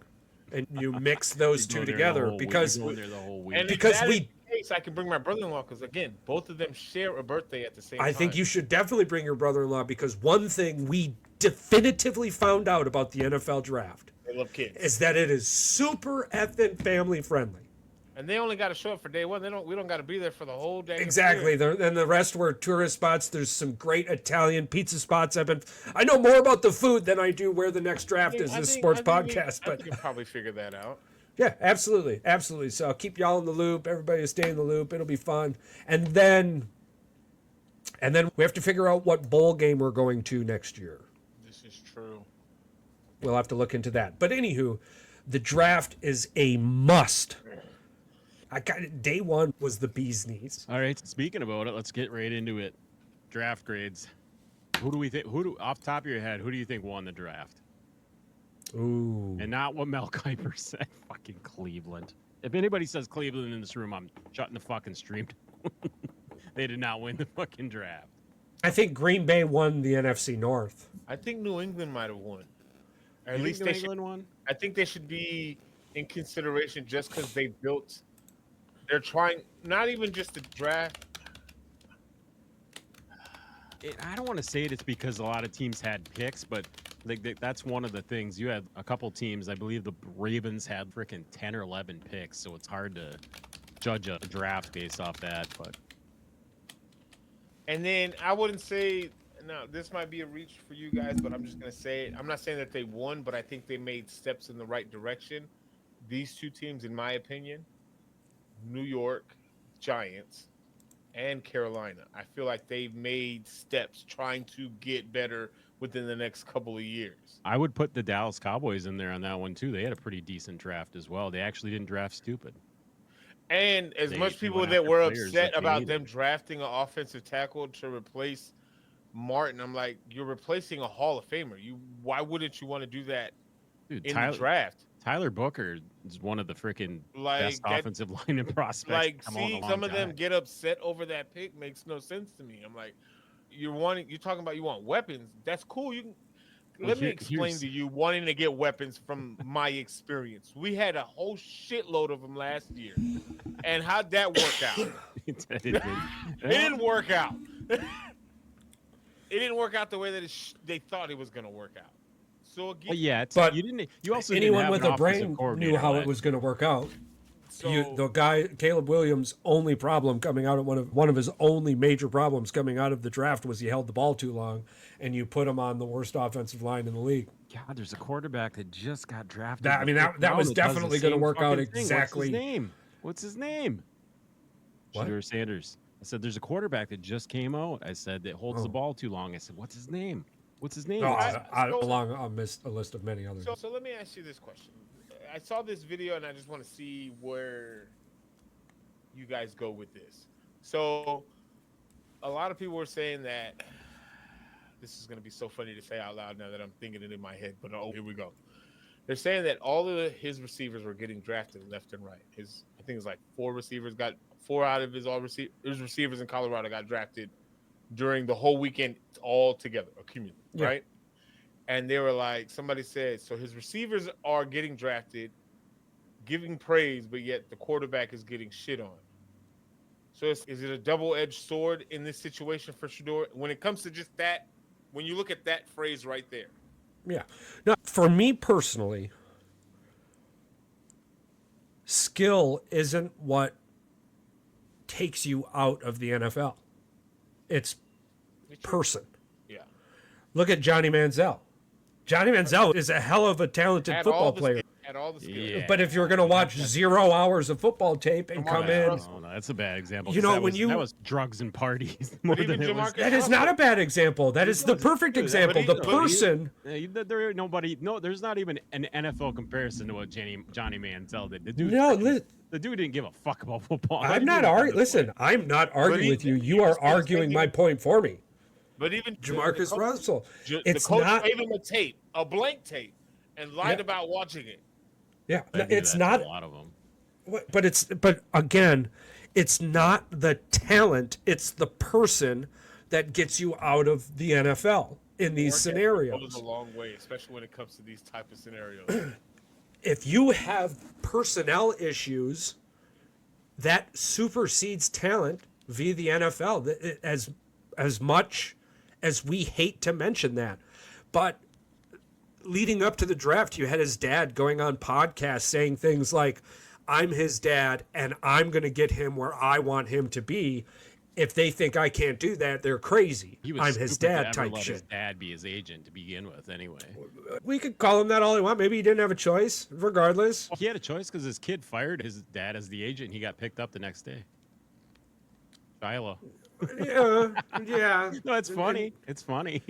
and you mix those two together because we're there the whole week. And because I can bring my brother-in-law because again, both of them share a birthday at the same time. I think you should definitely bring your brother-in-law because one thing we definitively found out about the NFL draft is that it is super effing family friendly. And they only got to show up for day one. We don't got to be there for the whole day. Exactly. And the rest were tourist spots. There's some great Italian pizza spots. I know more about the food than I do where the next draft is. This sports podcast, but you can probably figure that out. Yeah, absolutely. Absolutely. So I'll keep y'all in the loop. Everybody will stay in the loop. It'll be fun. And then we have to figure out what bowl game we're going to next year. This is true. We'll have to look into that. But anywho, the draft is a must. I got it. Day one was the bee's knees. All right. Speaking about it, let's get right into it. Draft grades. Who do we think? Off the top of your head, who do you think won the draft? Ooh. And not what Mel Kiper said. Fucking Cleveland. If anybody says Cleveland in this room, I'm shutting the fucking stream. They did not win the fucking draft. I think Green Bay won the NFC North. I think New England might have won. Or at You least think they New England should. won? I think they should be in consideration just because they built. They're trying not even just the draft. I don't want to say it's because a lot of teams had picks, but that's one of the things. You had a couple teams. I believe the Ravens had freaking 10 or 11 picks, so it's hard to judge a draft based off that. But And then I wouldn't say now this might be a reach for you guys, but I'm just gonna say it. I'm not saying that they won, but I think they made steps in the right direction. These two teams, in my opinion, New York Giants and Carolina, I feel like they've made steps trying to get better within the next couple of years. I would put the Dallas Cowboys in there on that one too. They had a pretty decent draft as well. They actually didn't draft stupid. And as They much people went that after were players upset that they about needed. them drafting an offensive tackle to replace Martin, I'm like, you're replacing a Hall of Famer. Why wouldn't you want to do that Dude, in the draft? Tyler Booker is one of the freaking Like best that- offensive lineman prospects. Like, come on in a seeing long some of them time. get upset over that pick makes no sense to me. I'm like, you're talking about you want weapons. That's cool. You can Well, let me here- explain here's- to you wanting to get weapons from my experience. We had a whole shitload of them last year, and how'd that work out? It didn't- It didn't work out. It didn't work out the way that they thought it was going to work out. So again, Well, yeah, But you didn't. You also Anyone didn't with have a an offensive brain coordinator knew how last- it was going to work out. so The guy Caleb Williams' only problem coming out of one of his only major problems coming out of the draft was he held the ball too long, and you put him on the worst offensive line in the league. God, there's a quarterback that just got drafted. That- I mean, that- in the that fifth was round does the definitely gonna same work out fucking thing. exactly- What's his name? What? Shedeur Sanders. I said, there's a quarterback that just came out. I said, that holds the Oh. ball too long. I said, what's his name? What's his name? Oh, I- so- along a list of many others. So let me ask you this question. I saw this video and I just want to see where you guys go with this. So a lot of people were saying that this is going to be so funny to say out loud now that I'm thinking it in my head, but oh, here we go. They're saying that all of his receivers were getting drafted left and right. I think it's like four out of his receivers in Colorado got drafted during the whole weekend all together, accumulated, Yeah. right? And they were like, somebody said, so his receivers are getting drafted, giving praise, but yet the quarterback is getting shit on. So is it a double-edged sword in this situation for Shedeur? When it comes to just that, when you look at that phrase right there. Yeah. Now, for me personally, skill isn't what takes you out of the NFL. It's person. Yeah. Look at Johnny Manziel. Johnny Manziel is a hell of a talented Had football all the player. Had all the skills. Yeah. But if you're going to watch 0 hours of football tape and Come on, come in, Russell. Oh, no, that's a bad example. You 'cause know, that when was, you- that was drugs and parties more even than it was. Jamarcus- that is not a bad example. That is the perfect example. The but person. There ain't nobody. No, there's not even an NFL comparison to what Johnny Manziel did. The dude, No, the dude didn't give a fuck about football. I'm not arguing. Listen, I'm not arguing with you. You are arguing my point for me. But even Jamarcus Russell. the It's coach not. gave him a tape, a blank tape, and lied Yeah. about watching it. Yeah, I do it's that to not. a lot of them. But again, it's not the talent. It's the person that gets you out of the NFL in these Goes scenarios. a long way, especially when it comes to these type of scenarios. If you have personnel issues, that supersedes talent via the NFL. As much as we hate to mention that, but leading up to the draft, you had his dad going on podcasts saying things like, "I'm his dad, and I'm going to get him where I want him to be." if they think I can't do that, they're crazy. He was I'm his stupid to dad ever type let his shit. dad be his agent to begin with, anyway. We could call him that all he want. Maybe he didn't have a choice. Regardless, He had a choice because his kid fired his dad as the agent. And he got picked up the next day. Shiloh. yeah. No, it's funny. It's funny.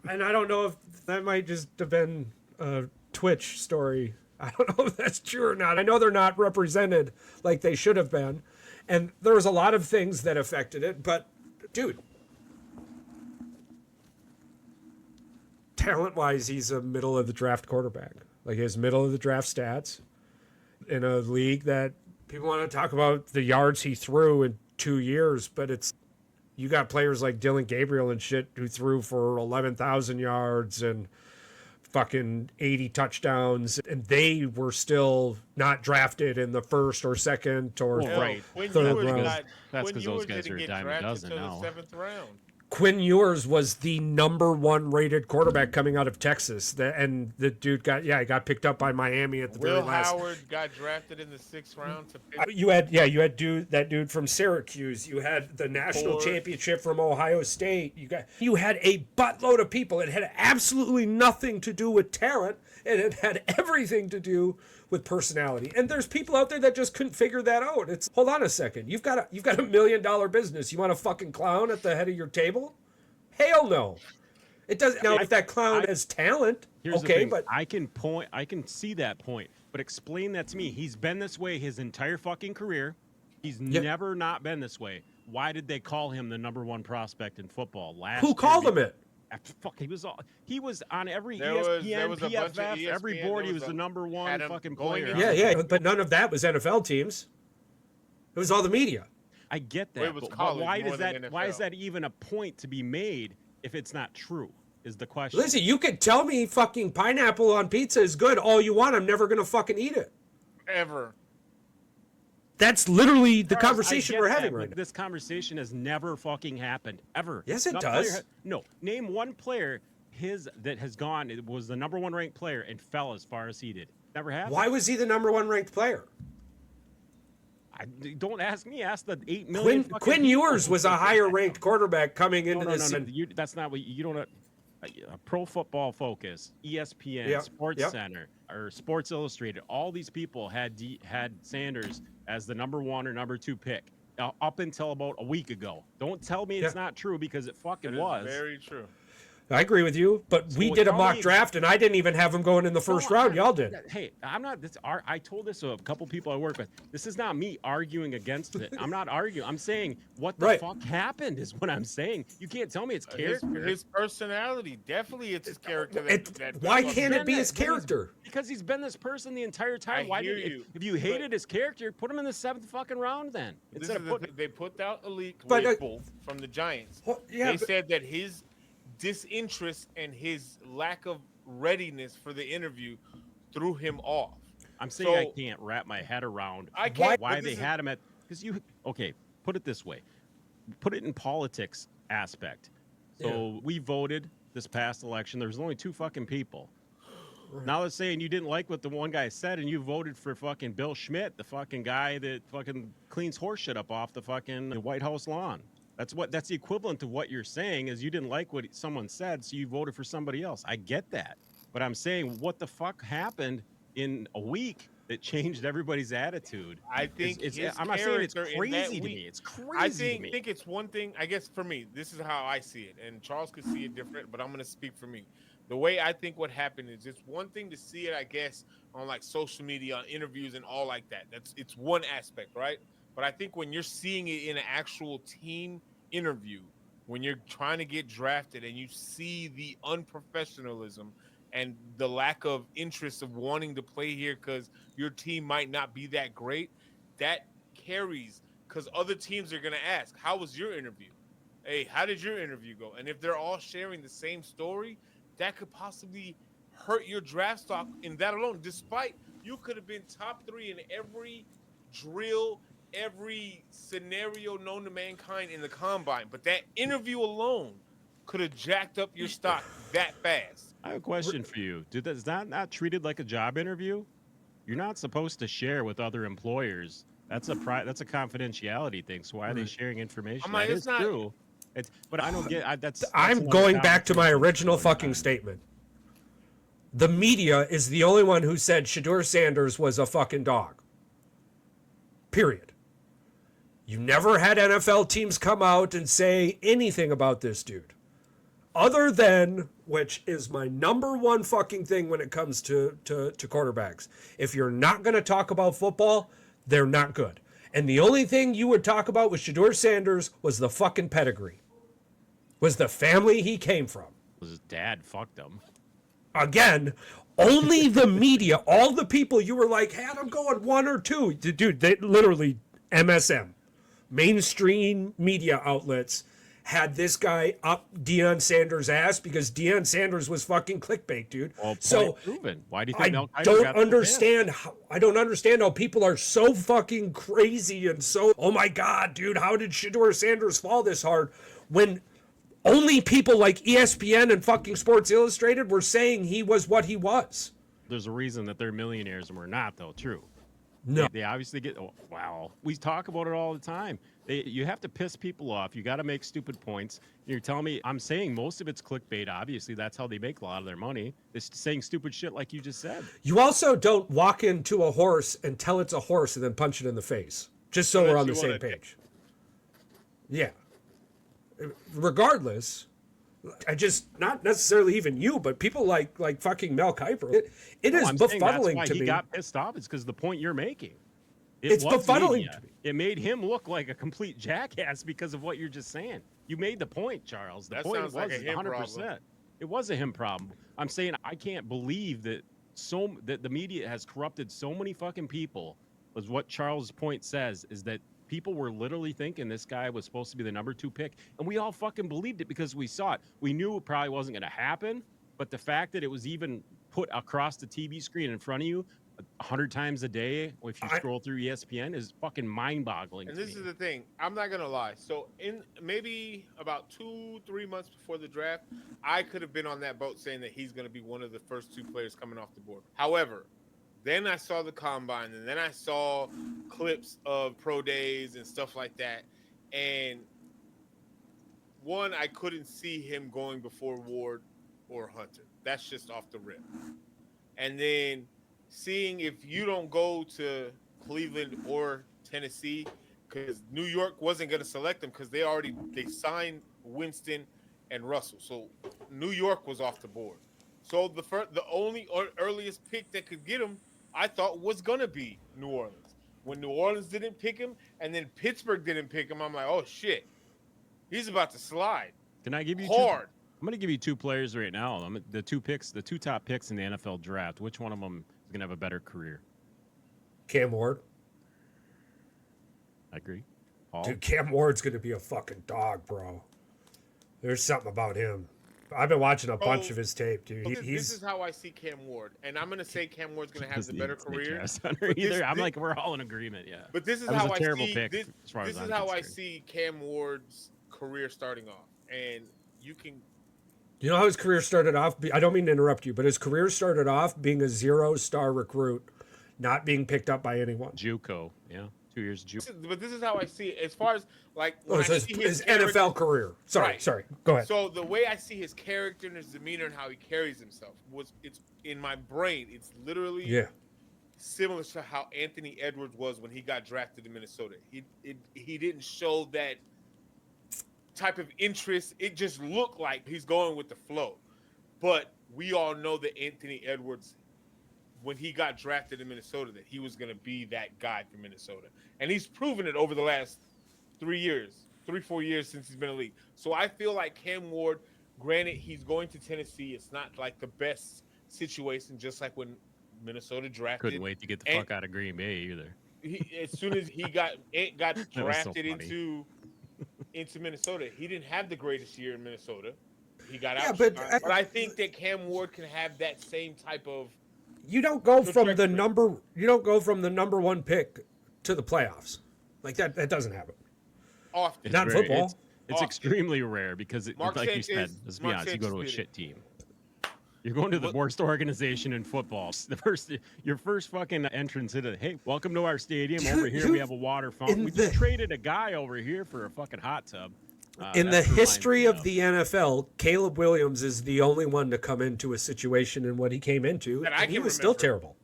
And I don't know if that might just have been a Twitch story. I don't know if that's true or not. I know they're not represented like they should have been. And there was a lot of things that affected it. But, dude, talent-wise, he's a middle-of-the-draft quarterback. Like, his middle-of-the-draft stats in a league that people want to talk about the yards he threw in 2 years. But it's, you got players like Dylan Gabriel and shit who threw for 11,000 yards and fucking 80 touchdowns, and they were still not drafted in the first or second or Right. third round. That's because those guys are a dime a dozen now. The 7th round. Quinn Ewers was the number 1 rated quarterback coming out of Texas, and the dude got picked up by Miami at the very Will last. Howard got drafted in the 6th round to pick. You had that dude from Syracuse. You had the national championship from Ohio State. You had a buttload of people. It had absolutely nothing to do with talent, and it had everything to do with personality. And there's people out there that just couldn't figure that out. It's, hold on a second. You've got a $1 million business. You want a fucking clown at the head of your table? Hell no. It doesn't. Now, if that clown has talent, Here's the okay, thing. but I can see that point, but explain that to me. He's been this way his entire fucking career. He's never not been this way. Why did they call him the number 1 prospect in football last who year? called him it? Fuck, he was on every There was ESPN, a bunch of PFF, every ESPN, board. there He was was the a number 1 Adam fucking going player. in- Yeah, but none of that was NFL teams. It was all the media. I get Well, that, it was but college why more does than that? Why is NFL. that even a point to be made if it's not true? Is the question. Listen, you could tell me fucking pineapple on pizza is good all you want. I'm never going to fucking eat it. Ever. That's literally the Charles, I conversation get we're that, having but right now. this conversation has never fucking happened ever. Yes, it Not does. player no, name one player that has gone. It was the number 1 ranked player and fell as far as he did. Never happened. Why was he the number 1 ranked player? Don't ask me. Ask the 8 million. Quinn Ewers was a higher ranked quarterback coming into this. No. That's not what you don't. Pro Football Focus, ESPN, Yep, Sports yep. Center, or Sports Illustrated. All these people had Sanders as the number 1 or number 2 pick up until about a week ago. Don't tell me it's not true because it fucking It was. is very true. I agree with you, but we did a tell mock me- draft, and I didn't even have him going in the first round. Y'all did. Hey, I'm not. I told this to a couple people I work with. This is not me arguing against it. I'm not arguing. I'm saying what the fuck happened is what I'm saying. You can't tell me it's character. His personality, definitely, it's his character. Why can't it been be that- his character? Because he's been this person the entire time. I hear you, If you hated his character, put him in the 7th fucking round then. Instead of putting. They put out a leak But, with both from the Giants. Well, yeah, they but- said that his disinterest and his lack of readiness for the interview threw him off. I'm saying I can't wrap my head around I can't- why but they this had him at. Because put it this way. Put it in politics aspect. So we voted this past election. There was only 2 fucking people. Now they're saying you didn't like what the one guy said and you voted for fucking Bill Schmidt, the fucking guy that fucking cleans horse shit up off the fucking White House lawn. That's the equivalent to what you're saying is you didn't like what someone said, so you voted for somebody else. I get that. But I'm saying what the fuck happened in a week that changed everybody's attitude? I think I'm not saying it's character in crazy that to week- me. It's crazy to me. I think it's one thing, I guess for me, this is how I see it, and Charles could see it different, but I'm going to speak for me. The way I think what happened is it's one thing to see it, I guess, on like social media, on interviews and all like that. It's one aspect, right? But I think when you're seeing it in an actual team interview, when you're trying to get drafted and you see the unprofessionalism and the lack of interest of wanting to play here because your team might not be that great, that carries because other teams are going to ask, how was your interview? Hey, how did your interview go? And if they're all sharing the same story, that could possibly hurt your draft stock in that alone, despite you could have been top 3 in every drill, every scenario known to mankind in the combine. But that interview alone could have jacked up your stock that fast. I have a question for you. Is that not treated like a job interview? You're not supposed to share with other employers That's a confidentiality thing. So why are they sharing information? I'm like, That it's is not true. But I don't get. That's I'm another going back to my conversation original for another fucking time. statement. The media is the only one who said Shedeur Sanders was a fucking dog. Period. You never had NFL teams come out and say anything about this dude. Other than, which is my number one fucking thing when it comes to quarterbacks. If you're not going to talk about football, they're not good. And the only thing you would talk about with Shedeur Sanders was the fucking pedigree. Was the family he came from. His dad fucked him. Again, only the media, all the people you were like, had him going 1 or 2. Dude, they literally, MSM, mainstream media outlets, had this guy up Deion Sanders' ass because Deion Sanders was fucking clickbait, dude. Well, So proven. Why do you think I Mel Kiper don't got the understand how people are so fucking crazy and so, oh my God, dude, how did Shedeur Sanders fall this hard when only people like ESPN and fucking Sports Illustrated were saying he was what he was? There's a reason that they're millionaires and we're not, though. True. No. They obviously get. Oh, wow. We talk about it all the time. You have to piss people off. You got to make stupid points. You're telling me, I'm saying most of it's clickbait. Obviously, that's how they make a lot of their money. They're saying stupid shit like you just said. You also don't walk into a horse and tell it's a horse and then punch it in the face. Just so we're on the same page. Yeah. Regardless, I just, not necessarily even you, but people like fucking Mel Kiper. It is I'm saying that's befuddling why to he me. got pissed off. It's because the point you're making. It's was befuddling media. to me. It made him look like a complete jackass because of what you're just saying. You made the point, Charles. The That point sounds was like a him 100%. problem. It was a him problem. I'm saying I can't believe that that the media has corrupted so many fucking people. Was what Charles' point says is that people were literally thinking this guy was supposed to be the number 2 pick, and we all fucking believed it because we saw it. We knew it probably wasn't going to happen, but the fact that it was even put across the TV screen in front of you 100 times a day if you scroll through ESPN is fucking mind-boggling. And this is the thing. I'm not gonna lie. So in maybe about 2-3 months before the draft, I could have been on that boat saying that he's gonna be one of the first 2 players coming off the board. However, then I saw the combine, and then I saw clips of pro days and stuff like that. And one, I couldn't see him going before Ward or Hunter. That's just off the rip. And then seeing if you don't go to Cleveland or Tennessee, because New York wasn't going to select them because they signed Winston and Russell. So New York was off the board. So the only earliest pick that could get him, I thought, was going to be New Orleans. When New Orleans didn't pick him and then Pittsburgh didn't pick him, I'm like, oh shit, he's about to slide. Can I give you hard? I'm going to give you 2 players right now. The 2 top picks in the NFL draft. Which one of them is going to have a better career? Cam Ward. I agree. Paul? Dude, Cam Ward's going to be a fucking dog, bro. There's something about him. I've been watching a bunch of his tape, dude. This is how I see Cam Ward, and I'm going to say Cam Ward's going to have the better career. I'm like, we're all in agreement, yeah. But this is That was how a I terrible see. pick, This as far as is I'm how I concerned. see Cam Ward's career starting off, and you can. You know how his career started off? I don't mean to interrupt you, but his career started off being a 0-star recruit, not being picked up by anyone. JUCO, yeah. 2 years JUCO. But this is how I see it. As far as like when I his see NFL career. Sorry, Right. sorry. Go ahead. So the way I see his character and his demeanor and how he carries himself it's in my brain. It's literally similar to how Anthony Edwards was when he got drafted in Minnesota. He didn't show that type of interest. It just looked like he's going with the flow. But we all know that Anthony Edwards, when he got drafted in Minnesota, that he was going to be that guy for Minnesota. And he's proven it over the last 4 years since he's been in the league. So I feel like Cam Ward, granted, he's going to Tennessee. It's not like the best situation, just like when Minnesota drafted. Couldn't wait to get the fuck out of Green Bay either. As soon as he got drafted so into Minnesota, he didn't have the greatest year in Minnesota. He got out. but I think that Cam Ward can have that same type of. You don't go from the number 1 pick to the playoffs. Like that doesn't happen. Often. Not in football. It's extremely rare because, Mark like you Sanchez- said, let's be Mark honest, you go to a Sanchez did shit team. You're going to the worst organization in football. Your first fucking entrance into, hey, welcome to our stadium. Over here we have a water fountain. We just traded a guy over here for a fucking hot tub. In the history of the NFL, Caleb Williams is the only one to come into a situation in what he came into, and he was still terrible.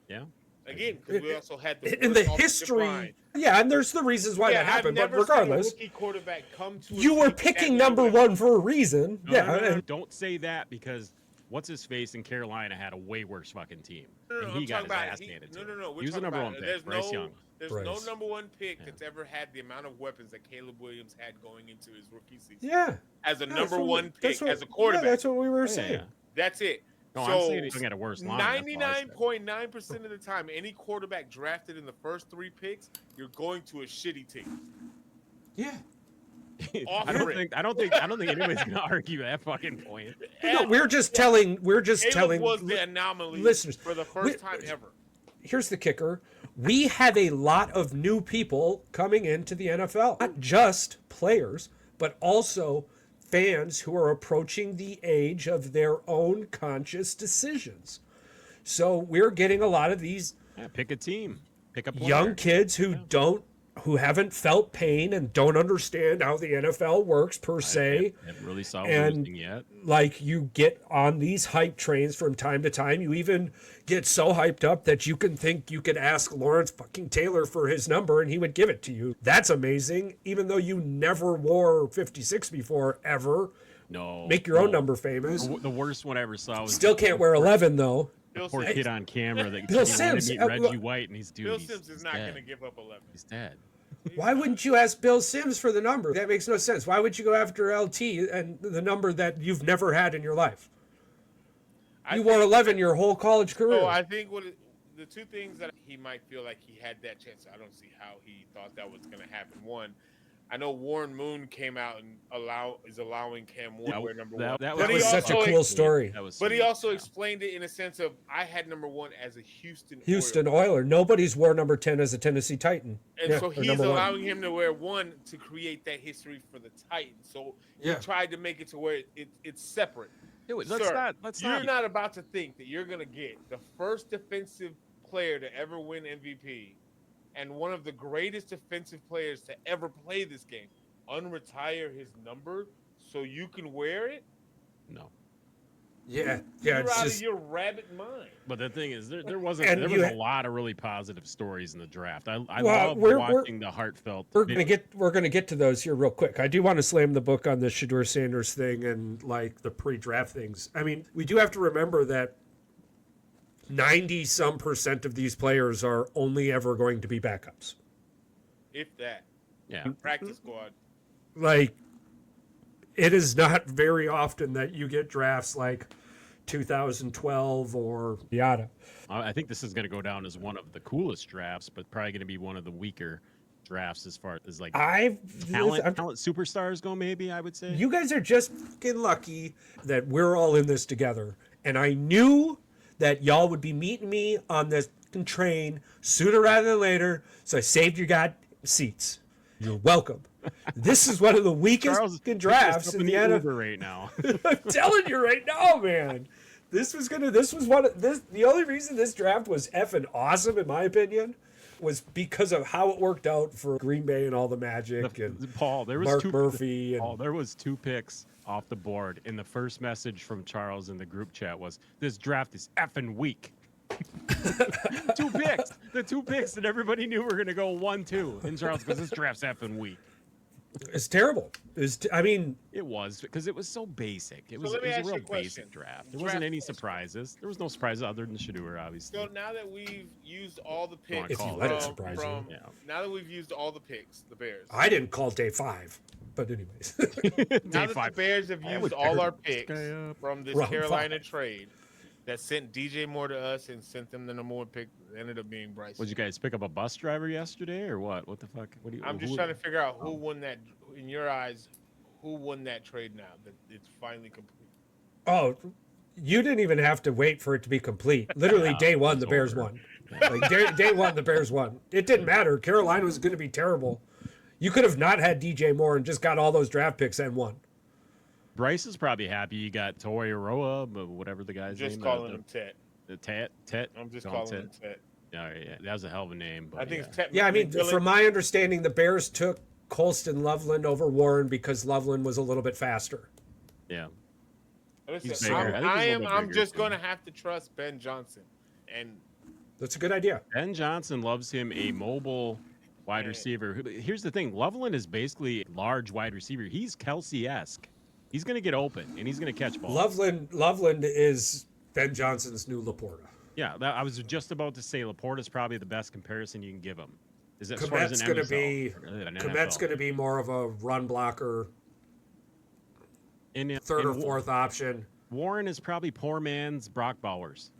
Yeah. Again, because we also had the in the history. Yeah, and there's the reasons why that happened, but regardless, seen a rookie quarterback come to you were picking number one for a reason. No, don't say that, because what's his face in Carolina had a way worse fucking team. And he got his ass handed to him. No. He was the number one pick, Bryce Young. There's no number one pick that's ever had the amount of weapons that Caleb Williams had going into his rookie season. Yeah. As a number one pick, as a quarterback. Yeah, that's what we were saying. That's it. No, so, I'm saying he's going to get a worse line. 99.9% of the time, any quarterback drafted in the first 3 picks, you're going to a shitty team. Yeah. I don't think anybody's going to argue that fucking point. No, we're just telling was the anomaly listeners for the first time ever. Here's the kicker. We have a lot of new people coming into the NFL, not just players, but also fans who are approaching the age of their own conscious decisions. So we're getting a lot of these pick a team, pick a player. Young kids who haven't felt pain and don't understand how the NFL works per se. I haven't really saw anything yet. Like, you get on these hype trains from time to time. You even get so hyped up that you can think you could ask Lawrence fucking Taylor for his number and he would give it to you. That's amazing, even though you never wore 56 before, ever. No. Make your own number famous. The worst one I ever saw was... Still can't wear 11, though. Poor kid on camera that Bill Sims, meet Reggie White, and Bill Sims is not going to give up 11. He's dead. Why wouldn't you ask Bill Sims for the number? That makes no sense. Why would you go after LT and the number that you've never had in your life? You wore 11 your whole college career. So I think the two things that he might feel like he had that chance, I don't see how he thought that was going to happen. One, I know Warren Moon came out and is allowing Cam Ward to wear number one. That was such a cool story. But he also explained it in a sense of, I had number one as a Houston Oiler. Nobody's wore number 10 as a Tennessee Titan. And so he's allowing him to wear 1 to create that history for the Titans. So he tried to make it to where it's separate. You're not about to think that you're going to get the first defensive player to ever win MVP and one of the greatest defensive players to ever play this game unretire his number so you can wear it? No. Yeah. You're out of your rabbit mind. But the thing is, there was a lot of really positive stories in the draft. I love watching the heartfelt. We're gonna get to those here real quick. I do want to slam the book on the Shedeur Sanders thing and like the pre-draft things. I mean, we do have to remember that 90% of these players are only ever going to be backups. If that. Yeah. Practice squad. Like, it is not very often that you get drafts like 2012 or yada. I think this is going to go down as one of the coolest drafts, but probably going to be one of the weaker drafts as far as like talent superstars go, maybe, I would say. You guys are just fucking lucky that we're all in this together. And I knew that y'all would be meeting me on this train sooner rather than later, so I saved your goddamn seats. You're welcome. This is one of the weakest drafts in the NFL right now. I'm telling you right now, man. The only reason this draft was effing awesome, in my opinion, was because of how it worked out for Green Bay and all the magic and Paul. There was Mark Murphy. There was 2 picks off the board, and the first message from Charles in the group chat was, "This draft is effing weak." 2 picks. The 2 picks that everybody knew were going to go 1-2. And Charles goes, "This draft's effing weak." It's terrible. It was, because it was so basic. It was a real basic draft. There wasn't any surprises. There was no surprises other than Shedeur, obviously. So now that we've used all the picks, if you let it surprise you. Now that we've used all the picks, the Bears. I didn't call day 5, but anyways. Now that the Bears have used all our picks from this Carolina trade that sent DJ Moore to us and sent them the number 1 pick, ended up being Bryce. Would you guys pick up a bus driver yesterday or what? What the fuck? I'm just trying to figure out who won that, in your eyes, who won that trade now that it's finally complete. Oh, you didn't even have to wait for it to be complete. Literally day 1, the Bears won. Like day 1, the Bears won. It didn't matter. Carolina was going to be terrible. You could have not had DJ Moore and just got all those draft picks and won. Bryce is probably happy you got Tori Aroa, but whatever the guy's Just name. calling him Tet. The Tet. I'm just Call him calling him Tet. All right, yeah, that was a hell of a name. But I think yeah. it's Tet. Yeah, I mean, McMillan. from my understanding, the Bears took Colston Loveland over Warren because Loveland was a little bit faster. Yeah. Listen, He's bigger. I think he's a little bit I'm bigger, just too. going to have to trust Ben Johnson. And That's a good idea. Ben Johnson loves him a mobile wide receiver. Here's the thing: Loveland is basically a large wide receiver. He's Kelsey-esque. He's going to get open and he's going to catch balls. Loveland is Ben Johnson's new Laporta. Yeah, I was just about to say Laporta's probably the best comparison you can give him. Is it Komet's going to be more of a run blocker, third or fourth option. Warren is probably poor man's Brock Bowers.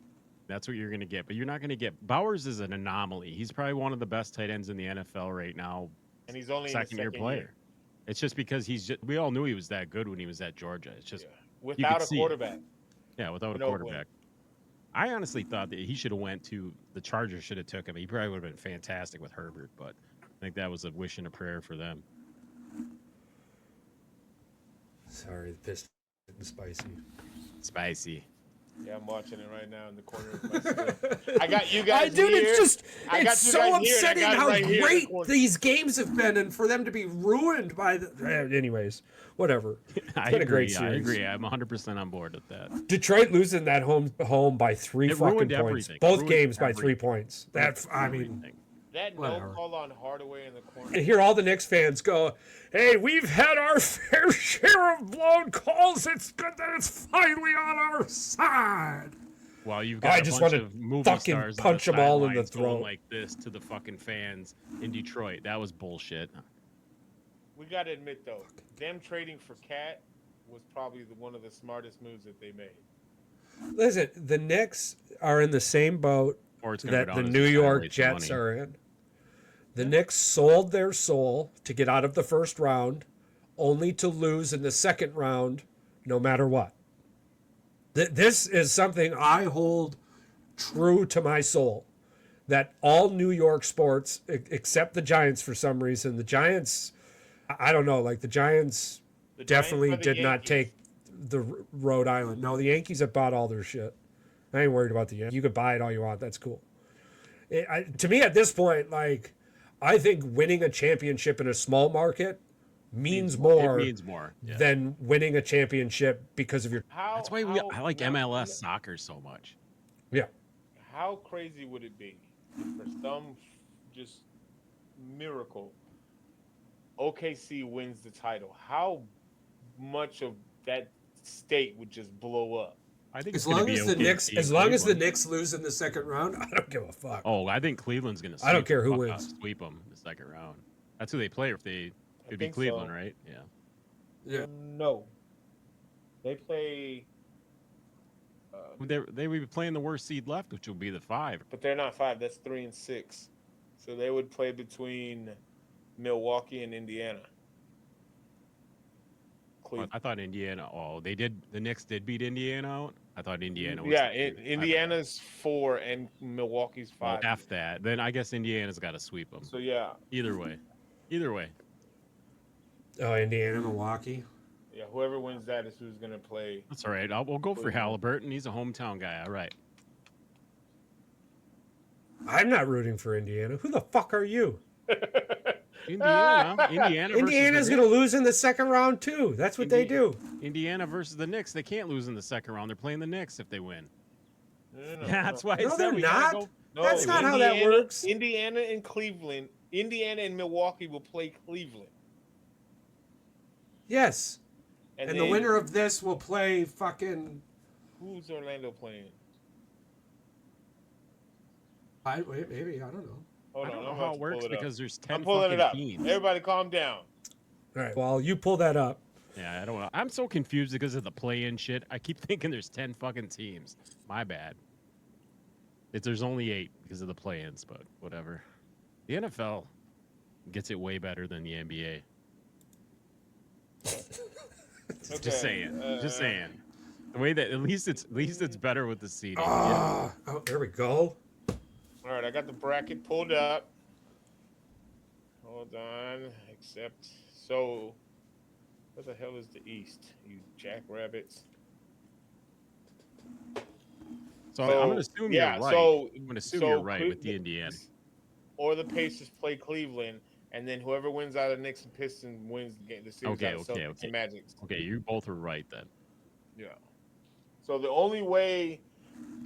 That's what you're going to get. But you're not going to get Bowers is an anomaly. He's probably one of the best tight ends in the NFL right now. And he's only second-year player. Year. It's just because we all knew he was that good when he was at Georgia. It's just without a quarterback. Yeah, without a quarterback. I honestly thought that he should have went to the Chargers. Should have took him. He probably would have been fantastic with Herbert. But I think that was a wish and a prayer for them. Sorry, the piston spicy. Spicy. Yeah, I'm watching it right now in the corner of my screen. I got you guys Dude, here. it's so upsetting how great these games have been, and for them to be ruined by the. Anyways, whatever. It's been a great series. I agree. I'm 100% on board with that. Detroit losing that home by 3 fucking points. Everything. Both games by 3 points. That no call on Hardaway in the corner. And hear all the Knicks fans go, "Hey, we've had our fair share of blown calls. It's good that it's finally on our side." Well, you've got a bunch of movie stars punch them all in the throat like this to the fucking fans in Detroit. That was bullshit. We got to admit, though, them trading for Cat was probably one of the smartest moves that they made. Listen, the Knicks are in the same boat that the New York Jets are in. The Knicks sold their soul to get out of the first round, only to lose in the second round, no matter what. This is something I hold true to my soul. That all New York sports, except the Giants for some reason, the Giants, I don't know, like the Giants definitely did not take the Rhode Island. No, the Yankees have bought all their shit. I ain't worried about the Yankees. You could buy it all you want. That's cool. To me, at this point, like, I think winning a championship in a small market means more than winning a championship because of your. That's why I like MLS soccer so much. Yeah. How crazy would it be for some just miracle OKC wins the title? How much of that state would just blow up? I think as long as the Knicks lose in the second round, I don't give a fuck. Oh, I think Cleveland's gonna. I don't care who wins. Sweep them in the second round. That's who they play. If they could be Cleveland, right? Yeah. Yeah. No. They play. They would be playing the worst seed left, which would be the 5. But they're not 5. That's 3 and 6. So they would play between Milwaukee and Indiana. Cleveland. I thought Indiana. Oh, they did. The Knicks did beat Indiana out. I thought Indiana was. Yeah, Indiana's 4 and Milwaukee's 5. Well, F that. Then I guess Indiana's got to sweep them. So yeah. Either way. Oh, Indiana, Milwaukee. Yeah, whoever wins that is who's going to play. That's all right. We'll go for Halliburton. He's a hometown guy. All right. I'm not rooting for Indiana. Who the fuck are you? Indiana's going to lose in the second round, too. That's what they do. Indiana versus the Knicks. They can't lose in the second round. They're playing the Knicks if they win. No, that's why I said they're not. No, that's not how that works. Indiana and Cleveland. Indiana and Milwaukee will play Cleveland. Yes. And the winner of this will play fucking. Who's Orlando playing? Maybe, I don't know. I don't know how it works because there's 10 I'm pulling it up. teams. Everybody calm down. All right. Well, you pull that up. Yeah, I don't know. I'm so confused because of the play-in shit. I keep thinking there's 10 fucking teams. My bad. There's only 8 because of the play-ins, but whatever. The NFL gets it way better than the NBA. Okay. Just saying. The way that at least it's better with the seeding. Oh, there we go. All right, I got the bracket pulled up. Hold on. So What the hell is the East? You jackrabbits. So I'm going to assume you're right. I'm going to assume you're right with the Indiana. Or the Pacers play Cleveland, and then whoever wins out of Knicks and Pistons wins the game. The series out of Celtics and Magic. Okay, you both are right then. Yeah. So the only way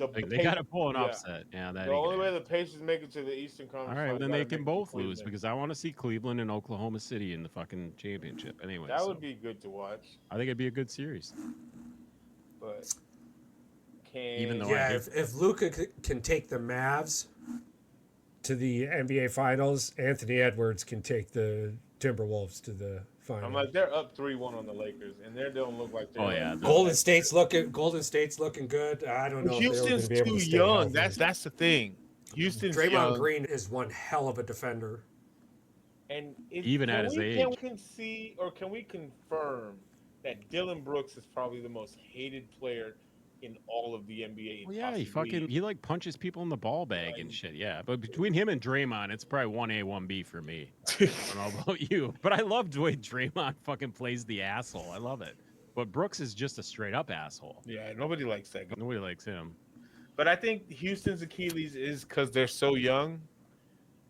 they got to pull an upset. Yeah, the only way the Pacers make it to the Eastern Conference. All right, well, then they can both lose because I want to see Cleveland and Oklahoma City in the fucking championship. Anyway, that would be good to watch. I think it'd be a good series. But if Luka can take the Mavs to the NBA Finals, Anthony Edwards can take the Timberwolves to the finals. I'm like, they're up 3-1 on the Lakers, and they don't look like they're. Oh yeah, Golden State's looking good. I don't know. Houston's if too young. That's the thing. Houston's Draymond young. Green is one hell of a defender. And even at his age, can we confirm that Dylan Brooks is probably the most hated player in all of the NBA? Well, yeah, he like punches people in the ball bag and shit. Yeah, but between him and Draymond, it's probably 1A, 1B for me. I don't know about you, but I love the way Draymond fucking plays the asshole. I love it. But Brooks is just a straight up asshole. Yeah, nobody likes that. Nobody likes him. But I think Houston's Achilles is because they're so young,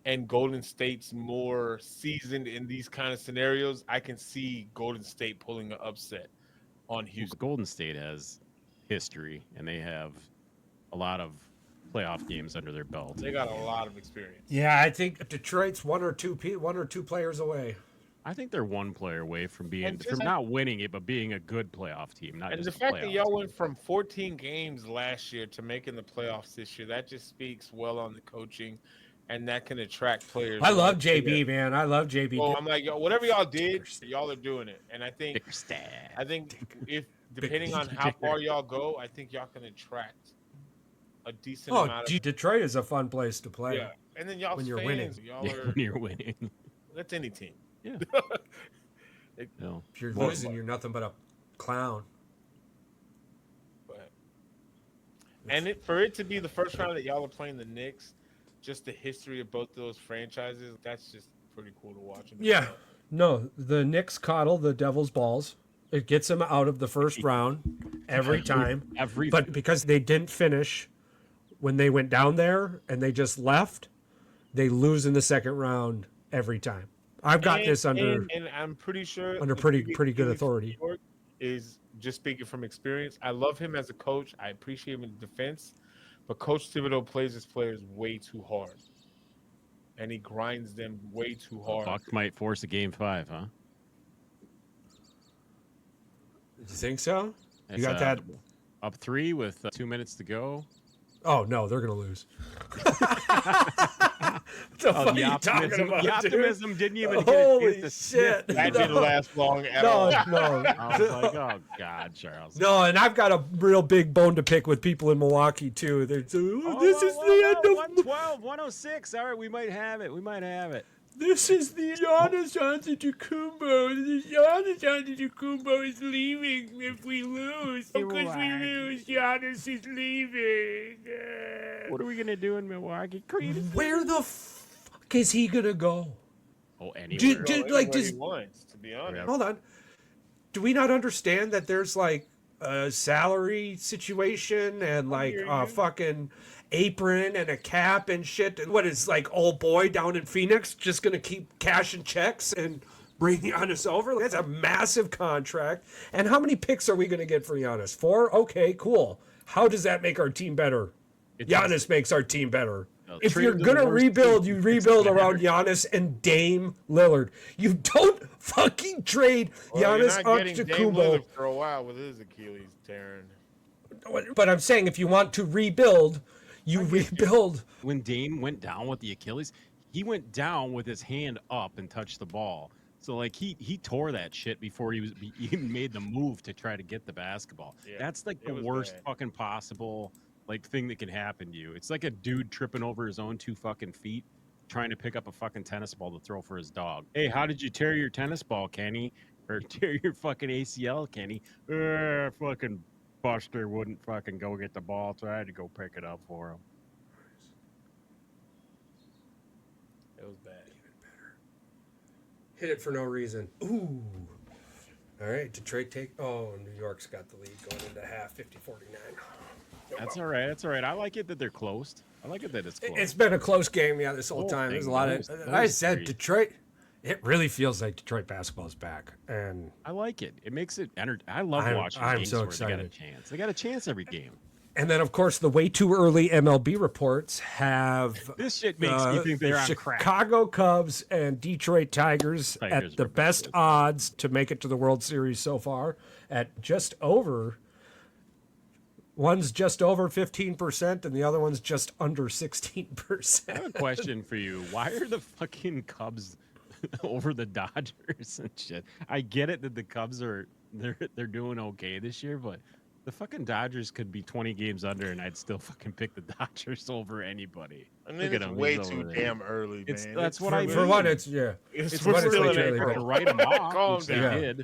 and Golden State's more seasoned in these kind of scenarios. I can see Golden State pulling an upset on Houston. Golden State has history, and they have a lot of playoff games under their belt. They got a lot of experience. Yeah, I think Detroit's one or two players away. I think they're one player away from not winning it, but being a good playoff team. Not and just the fact that y'all went from 14 games last year to making the playoffs this year, that just speaks well on the coaching, and that can attract players. I love JB, man. I love JB. Well, I'm like, whatever y'all did, y'all are doing it, and I think if depending on how far y'all go, I think y'all can attract a decent amount of. Detroit is a fun place to play. Yeah, and then y'all when you're winning, when you're winning. That's any team. Yeah. No. If you're losing, you're nothing but a clown. But for it to be the first round that y'all are playing the Knicks, just the history of both those franchises, that's just pretty cool to watch. Yeah. No, the Knicks coddle the Devil's balls. It gets them out of the first round every time. But because they didn't finish when they went down there and they just left, they lose in the second round every time. I've got this under, and I'm pretty sure under pretty good authority. Is just speaking from experience. I love him as a coach. I appreciate him in defense, but Coach Thibodeau plays his players way too hard, and he grinds them way too hard. Bucks might force a game 5, huh? You think so? You got that up 3 with 2 minutes to go. Oh no, they're gonna lose. The optimism didn't even Holy hit shit. That didn't last long at all. No. I was like, oh God, Charles. No, and I've got a real big bone to pick with people in Milwaukee too. They're this is the end of 112, 106. All right, we might have it. This is the Giannis Antetokounmpo. Giannis Antetokounmpo is leaving if we lose. Because we lose, Giannis is leaving. What are we gonna do in Milwaukee? Where the fuck is he gonna go? Oh, anywhere. He wants, to be honest. Hold on. Do we not understand that there's like a salary situation and like a fucking apron and a cap and shit? And what is like old boy down in Phoenix just gonna keep cashing checks and bring Giannis over? That's a massive contract. And how many picks are we gonna get for Giannis? 4? Okay, cool. How does that make our team better? Giannis makes our team better. If you're gonna rebuild, you rebuild around Giannis and Dame Lillard. You don't fucking trade Giannis Antetokounmpo for a while with his Achilles tearing. But I'm saying if you want to rebuild, you rebuild. When Dame went down with the Achilles, he went down with his hand up and touched the ball. So like he tore that shit before he even made the move to try to get the basketball. Yeah, that's like the worst fucking possible like thing that can happen to you. It's like a dude tripping over his own 2 fucking feet trying to pick up a fucking tennis ball to throw for his dog. Hey, how did you tear your tennis ball, Kenny? Or tear your fucking ACL, Kenny? Fucking Buster wouldn't fucking go get the ball, so I had to go pick it up for him. It was bad. Even better. Hit it for no reason. Ooh. All right, Detroit take. Oh, New York's got the lead going into half, 50-49. That's all right. That's all right. I like it that they're closed. I like it that it's close. It's been a close game, yeah, this whole Whole time. There's a thing, lot of. those I said three. Detroit. It really feels like Detroit basketball is back, and I like it. It makes it I love watching I'm games so where they got a excited. chance. They got a chance every game. then of course the way too early MLB reports have This shit makes me think they're on crack. Chicago Cubs and Detroit Tigers Tigers at the were best good. odds to make it to the World Series so far at just over. One's just over 15%, and the other one's just under 16%. I have a question for you. Why are the fucking Cubs over the Dodgers and shit? I get it that the Cubs they're doing okay this year, but the fucking Dodgers could be 20 games under, and I'd still fucking pick the Dodgers over anybody. I mean, Look at it's him, way he's too over there. damn early, It's man. that's what I mean. For one, it's It's we're we're still still in in early April. break. To write them off, Calm which they down. did.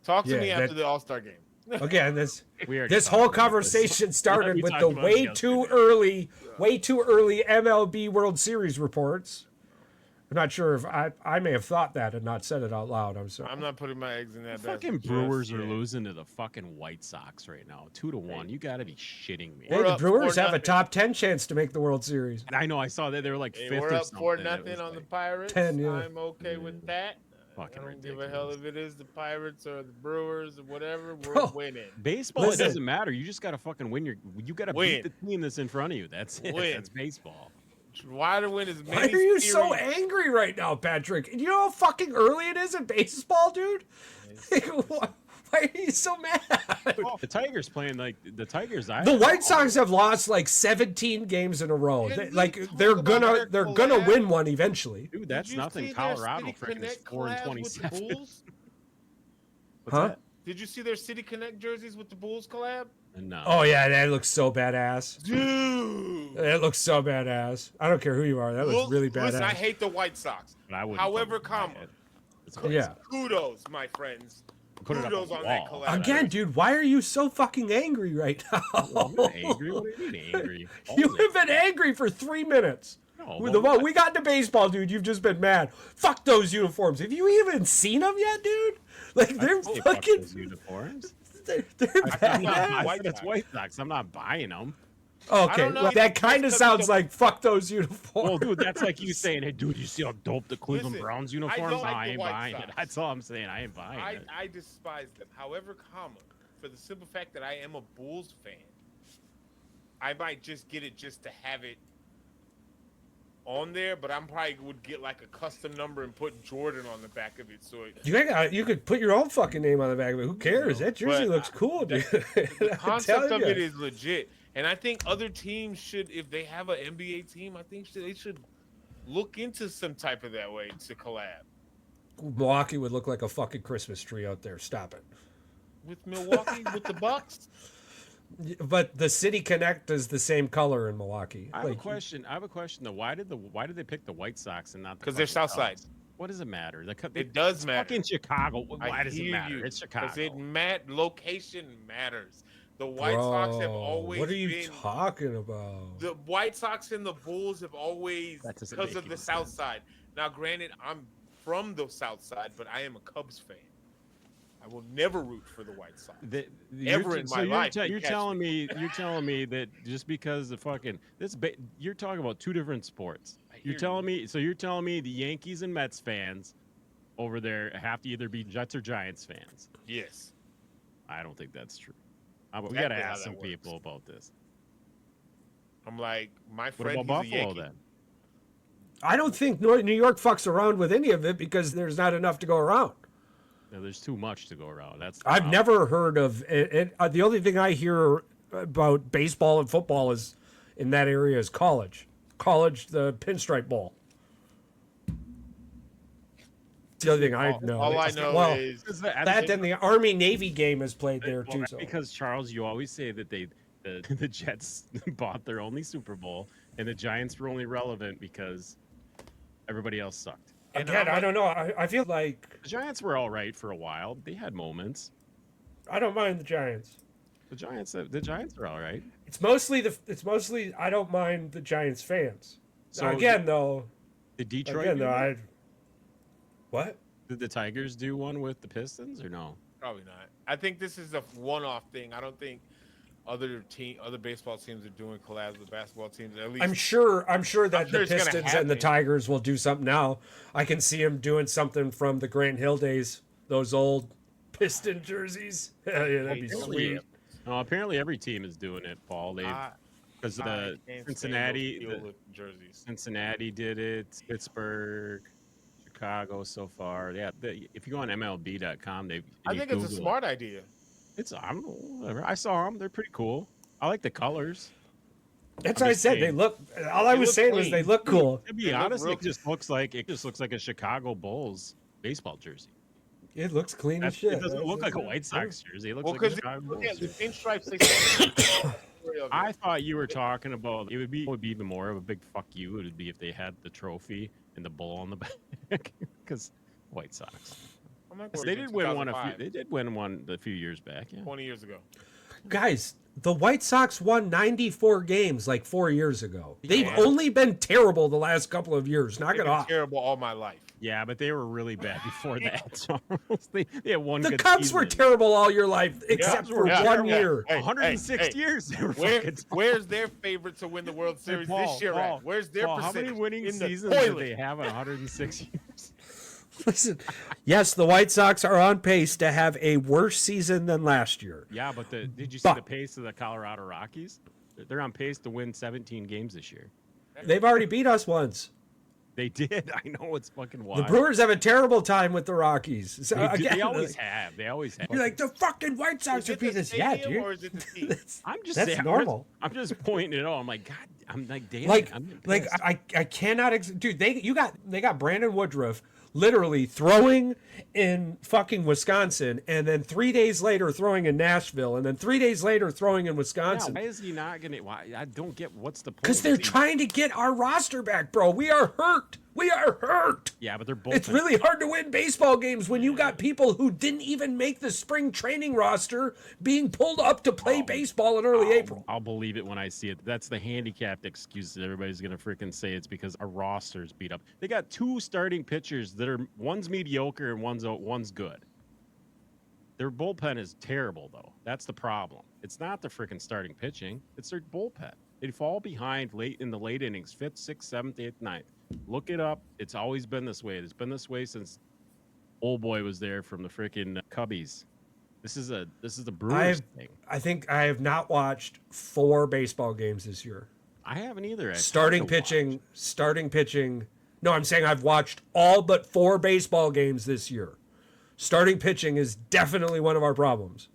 Talk to Yeah, me after that- the All-Star game. Again, this We already this talked whole about this. conversation started We with talked the about way it too yesterday. early MLB World Series reports. I'm not sure if I may have thought that and not said it out loud. I'm sorry. I'm not putting my eggs in that The basket. fucking just Brewers are yet. losing to the fucking White Sox right now, 2-1. You got to be shitting me. Hey, We're the up Brewers 4-0. have a top 10 chance to make the World Series. I know. I saw that they were like Hey, fifth we're or up something. 4-0 It was on the like, Pirates. 10, yeah. I'm okay with that. Fucking I don't give a ridiculous. hell if it is the Pirates or the Brewers or whatever. We're Bro. winning. Baseball, Listen. it doesn't matter. You just got to fucking win. You got to Win. beat the team that's in front of you. That's it. Win. That's baseball. Why to win as many Why are you so series- angry right now, Patrick? You know how fucking early it is in baseball, dude? Why are you so mad? The Tigers playing like the Tigers. The White Sox have lost like 17 games in a row. Can They- we like talk they're about gonna their gonna collab? win one eventually. Dude, Did that's you nothing. see their Colorado City freaking is Connect 4 and collab with the 27. Bulls? What's Huh? that? Did you see their City Connect jerseys with the Bulls collab? No. Oh yeah, that looks so badass. Dude. That looks so badass. I don't care who you are. That looks really badass. Listen, I hate the White Sox. But I wouldn't However, fucking buy comma. it. It's crazy. Yeah. Kudos, my friends. Put it up Kudos on on the that wall. collab. Again, dude, why are you so fucking angry right now? I'm not angry. What do you mean angry? You Always. have been angry for 3 minutes. No, With well, the one we got into baseball, dude. You've just been mad. Fuck those uniforms. Have you even seen them yet, dude? Like they're I say fuck fucking. those uniforms. They're I'm not badass. buying it's White Sox. I'm not buying them. Okay, don't know well, if that it's kind of just 'cause sounds of the- like fuck those Well, uniforms. dude, that's like you saying, "Hey, dude, you see how dope the Cleveland Listen, Browns I uniforms? don't like I the ain't White buying it." Sox. That's all I'm saying. I ain't buying it. I despise them. However, comma, for the simple fact that I am a Bulls fan, I might just get it just to have it on there, but I'm probably would get like a custom number and put Jordan on the back of it. So You could put your own fucking name on the back of it. Who cares? That jersey But looks cool, dude. the I'm concept telling of ya. it is legit. And I think other teams should, if they have an NBA team, I think they should look into some type of that way to collab Milwaukee would look like a fucking Christmas tree out there. Stop it. with Milwaukee, with the Bucks. But the City Connect is the same color in Milwaukee. I have a Like, question. I have a question though. Why did they pick the White Sox and not the? 'Cause they're fucking Southside. Cubs? What does it matter? It does it's matter. Fucking Chicago. Why I does it hear matter? you, It's Chicago. Location matters. The White Sox have bro, always what are you been. talking about? The White Sox and the Bulls have always, That doesn't because make of the any South sense. Side. Now, granted, I'm from the South Side, but I am a Cubs fan. I will never root for the White Sox. Ever in my life, you You're catch telling me that just because the fucking you're talking about two different sports. hear You're telling me the Yankees and Mets fans over there have to either be Jets or Giants fans. Yes. I don't think that's true. We Exactly gotta how ask that some works. people about this. I'm like, my What friend, about he's a Buffalo Yankee. then? I don't think New York fucks around with any of it because there's not enough to go around. No, there's too much to go around. That's the I've problem. never heard of it. The only thing I hear about baseball and football is in that area is college. College, the Pinstripe Bowl. It's the other thing I know. All I know well, is that and the Army Navy game is played there Well, too. that's So. because Charles, you always say that the Jets bought their only Super Bowl, and the Giants were only relevant because everybody else sucked. Again, I don't know. I feel like The Giants were all right for a while. They had moments. I don't mind the Giants. The Giants are all right. It's mostly I don't mind the Giants fans. So Again, though, Did Detroit? again do though, that? what? Did the Tigers do one with the Pistons or no? Probably not. I think this is a one-off thing. I don't think other baseball teams are doing collabs with basketball teams. At least I'm sure that sure the it's gonna Pistons and the happen. Tigers will do something now. I can see them doing something from the Grant Hill days, those old Piston jerseys. Yeah, that'd be sweet. No, apparently every team is doing it, Paul. Because I the can't stand Cincinnati, those field jerseys. Cincinnati did it. Pittsburgh, Chicago so far. Yeah, if you go on MLB.com, I think it's a smart idea. I don't know, whatever. I saw them. They're pretty cool. I like the colors. That's what I said. They look. All I was saying was they look cool. To be honest, it just looks like a Chicago Bulls baseball jersey. It looks clean as shit. It doesn't look like a White Sox jersey. It looks like a Chicago Bulls the jersey. pinstripes. They say I thought you were talking about it would be even more of a big fuck you. It would be if they had the trophy and the bull on the back because White Sox. They did win one a few years back. Yeah. 20 years ago. Guys, the White Sox won 94 games like 4 years ago. They've only been terrible the last couple of years. Knock it off. Terrible all my life. Yeah, but they were really bad before that. So they had one. The good Cubs season. were terrible all your life, except for 1 year. 106 years. They were Where's their favorite to win the World Series this year at? Where's their How percentage? many winning in the seasons do toilet? they have in 106 years? Listen, yes, the White Sox are on pace to have a worse season than last year. Yeah, but did you see the pace of the Colorado Rockies? They're on pace to win 17 games this year. They've already beat us once. They did. I know, it's fucking wild. The Brewers have a terrible time with the Rockies. So They always have. They always have. You're like, the fucking White Sox have beat us. Yeah, dude. Or is it the team? I'm just That's saying, normal. I'm just pointing it out. I'm like, God, I'm like, damn. Like, I'm like pissed. I cannot. Dude, they got Brandon Woodruff literally throwing in fucking Wisconsin, and then 3 days later throwing in Nashville, and then 3 days later throwing in Wisconsin. Why is he not gonna? Why I don't get what's the point? Because they're trying to get our roster back, bro. We are hurt. We are hurt. Yeah, but they're both. It's really hard to win baseball games when you got people who didn't even make the spring training roster being pulled up to play baseball in early April. I'll believe it when I see it. That's the handicapped excuse that everybody's gonna freaking say. It's because our roster's beat up. They got two starting pitchers that are one's mediocre and one's good. Their bullpen is terrible, though. That's the problem. It's not the freaking starting pitching. It's their bullpen. They fall behind late in the late innings, 5th, 6th, 7th, 8th, 9th. Look it up. It's always been this way. It's been this way since old boy was there from the freaking Cubbies. This is the Brewers thing. I think I have not watched 4 baseball games this year. I haven't either. Starting pitching. No, I'm saying I've watched all but 4 baseball games this year. Starting pitching is definitely one of our problems.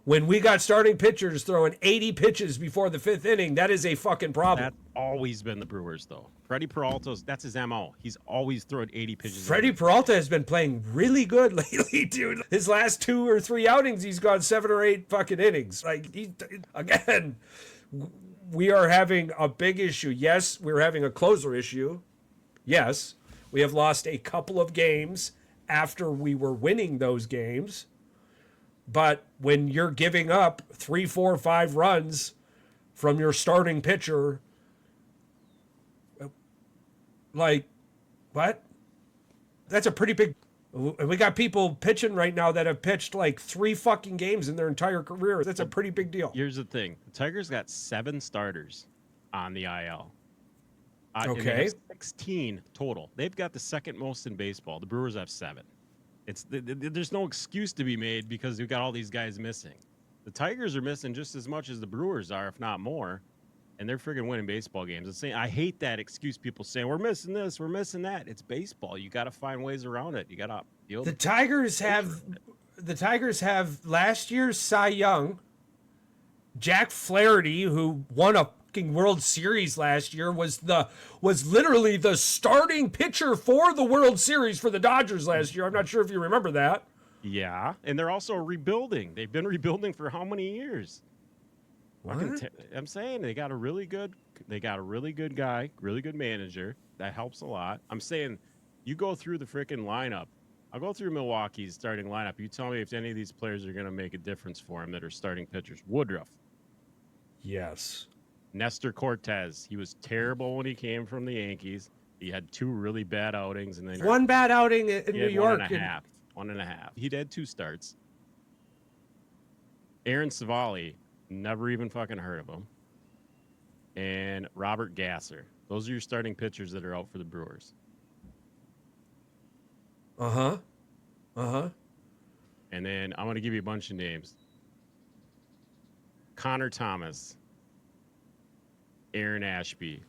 When we got starting pitchers throwing 80 pitches before the 5th inning, that is a fucking problem. That's always been the Brewers, though. Freddie Peralta's, that's his MO. He's always throwing 80 pitches. Freddie Peralta has been playing really good lately, dude. His last 2 or 3 outings, he's gone 7 or 8 fucking innings. Like, again, we are having a big issue. Yes, we're having a closer issue. Yes, we have lost a couple of games after we were winning those games. But when you're giving up 3, 4, 5 runs from your starting pitcher, like, what? That's a pretty big. We got people pitching right now that have pitched like 3 fucking games in their entire career. That's a pretty big deal. Here's the thing: the Tigers got 7 starters on the IL. And they Okay. have 16 total. They've got the second most in baseball. The Brewers have 7. There's no excuse to be made because we've got all these guys missing. The Tigers are missing just as much as the Brewers are, if not more, and they're freaking winning baseball games. I hate that excuse. People saying we're missing this, we're missing that. It's baseball. You got to find ways around it. You got to deal. The Tigers have last year's Cy Young, Jack Flaherty, who won a fucking World Series last year, was literally the starting pitcher for the World Series for the Dodgers last year. I'm not sure if you remember that. Yeah, and they're also rebuilding. They've been rebuilding for how many years? What? I'm saying they got a really good guy, really good manager. That helps a lot. I'm saying you go through the freaking lineup. I'll go through Milwaukee's starting lineup. You tell me if any of these players are going to make a difference for him that are starting pitchers. Woodruff. Yes. Nestor Cortez. He was terrible when he came from the Yankees. He had 2 really bad outings, and then One bad outing in New York. 1.5. 1.5. He'd had 2 starts. Aaron Savali, never even fucking heard of him. And Robert Gasser. Those are your starting pitchers that are out for the Brewers. Uh-huh. And then I'm going to give you a bunch of names. Connor Thomas, Aaron Ashby,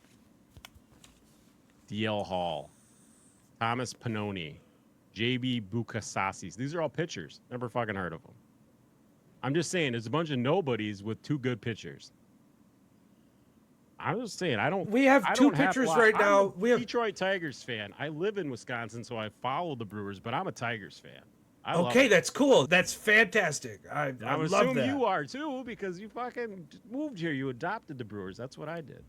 DL Hall, Thomas Pannoni, JB Bukasasis. These are all pitchers. Never fucking heard of them. I'm just saying, there's a bunch of nobodies with two good pitchers. I'm just saying, We have I two don't have pitchers a lot. right I'm now. a We have Detroit Tigers fan. I live in Wisconsin, so I follow the Brewers, but I'm a Tigers fan. I love okay. it. That's cool. That's fantastic. I I love assume that. you are too, because you fucking moved here. You adopted the Brewers. That's what I did.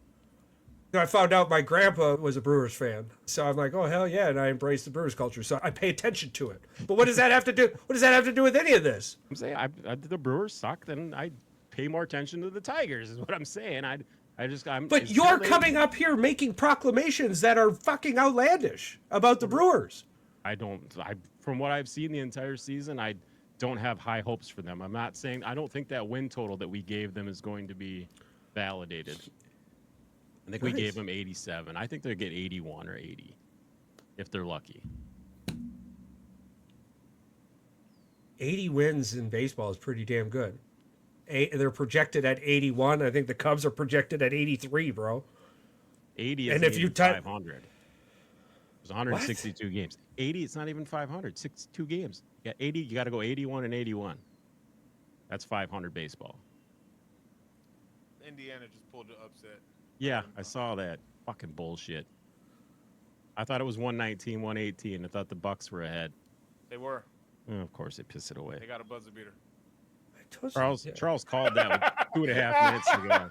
I found out my grandpa was a Brewers fan, so I'm like, oh hell yeah, and I embrace the Brewers culture. So I pay attention to it. But what does that have to do? What does that have to do with any of this? I'm saying, the Brewers suck, then I pay more attention to the Tigers. Is what I'm saying. I'm. But it's you're really- coming up here making proclamations that are fucking outlandish about the Brewers. From what I've seen the entire season, I don't have high hopes for them. I'm not saying I don't think that win total that we gave them is going to be validated. I think we Nice. gave them 87. I think they'll get 81 or 80 if they're lucky. 80 wins in baseball is pretty damn good. They're projected at 81. I think the Cubs are projected at 83, bro. 80 is And if you type 500. There's 162 games. 80, it's not even 500. 62 games. Yeah, 80. You got to go 81 and 81. That's 500 baseball. Indiana just pulled the upset. Yeah, I saw that. Fucking bullshit. I thought it was 119, 118. I thought the Bucks were ahead. They were. Oh, of course, they pissed it away. They got a buzzer beater. Charles called that 2.5 minutes ago.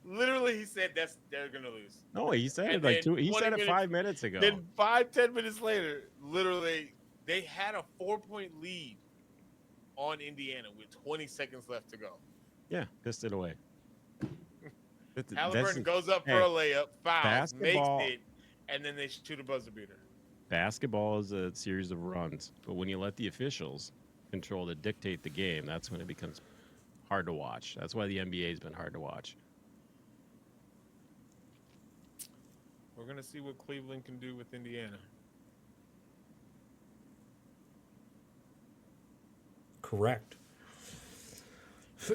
Literally, he said they're gonna lose. No, he said And it like then two. He 20 said it minutes- 5 minutes ago. Then 5-10 minutes later, literally, they had a 4-point lead on Indiana with 20 seconds left to go. Yeah, pissed it away. Halliburton goes up for a layup, fouls, makes it, and then they shoot a buzzer beater. Basketball is a series of runs, but when you let the officials control to dictate the game, that's when it becomes hard to watch. That's why the NBA has been hard to watch. We're gonna see what Cleveland can do with Indiana. Correct.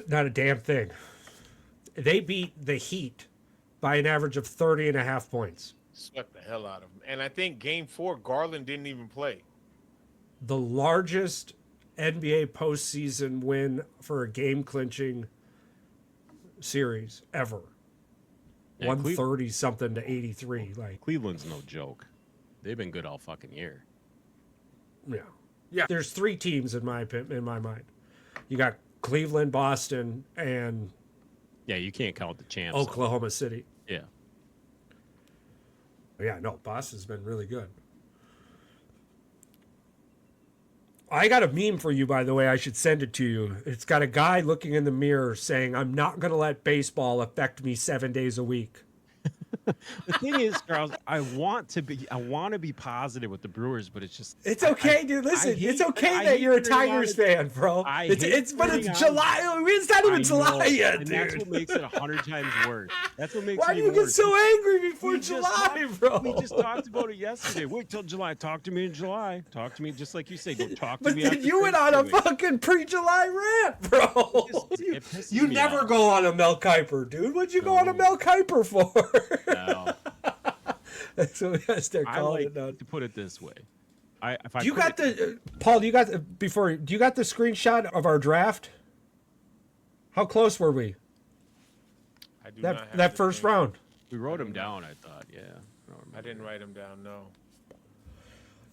Not a damn thing. They beat the Heat by an average of 30.5 points. Swept the hell out of them. And I think Game 4, Garland didn't even play. The largest NBA postseason win for a game-clinching series ever. Yeah, 130 something to 83. Like, Cleveland's no joke. They've been good all fucking year. yeah. There's three teams in my mind. You got Cleveland, Boston, and Yeah, you can't count the champs. Oklahoma City. Yeah. Yeah, no, Boston's been really good. I got a meme for you, by the way. I should send it to you. It's got a guy looking in the mirror saying, "I'm not going to let baseball affect me 7 days a week." The thing is, Charles, I want to be positive with the Brewers, but it's just It's okay, dude. Listen, it's okay that you're a Tigers fan, bro. But it's July. It's not even July yet, and dude. that's what makes it 100 times worse. That's what makes Why it do even you get worse. so angry before We just July, talked- bro? We just talked about it yesterday. Wait till July. Talk to me in July. Talk to me just like you say. Don't talk to But me. then after you went on a Thanksgiving. fucking pre-July rant, bro. It pisses You me never off. go on a Mel Kiper, dude. What'd you go on a Mel Kiper for? No. That's what we gotta start I calling like it now. to put it this way. If I You put got it- the Paul? Do you got the screenshot of our draft? How close were we? I do not have That the first thing. round. We wrote him down. I thought, yeah. I didn't write them down, no.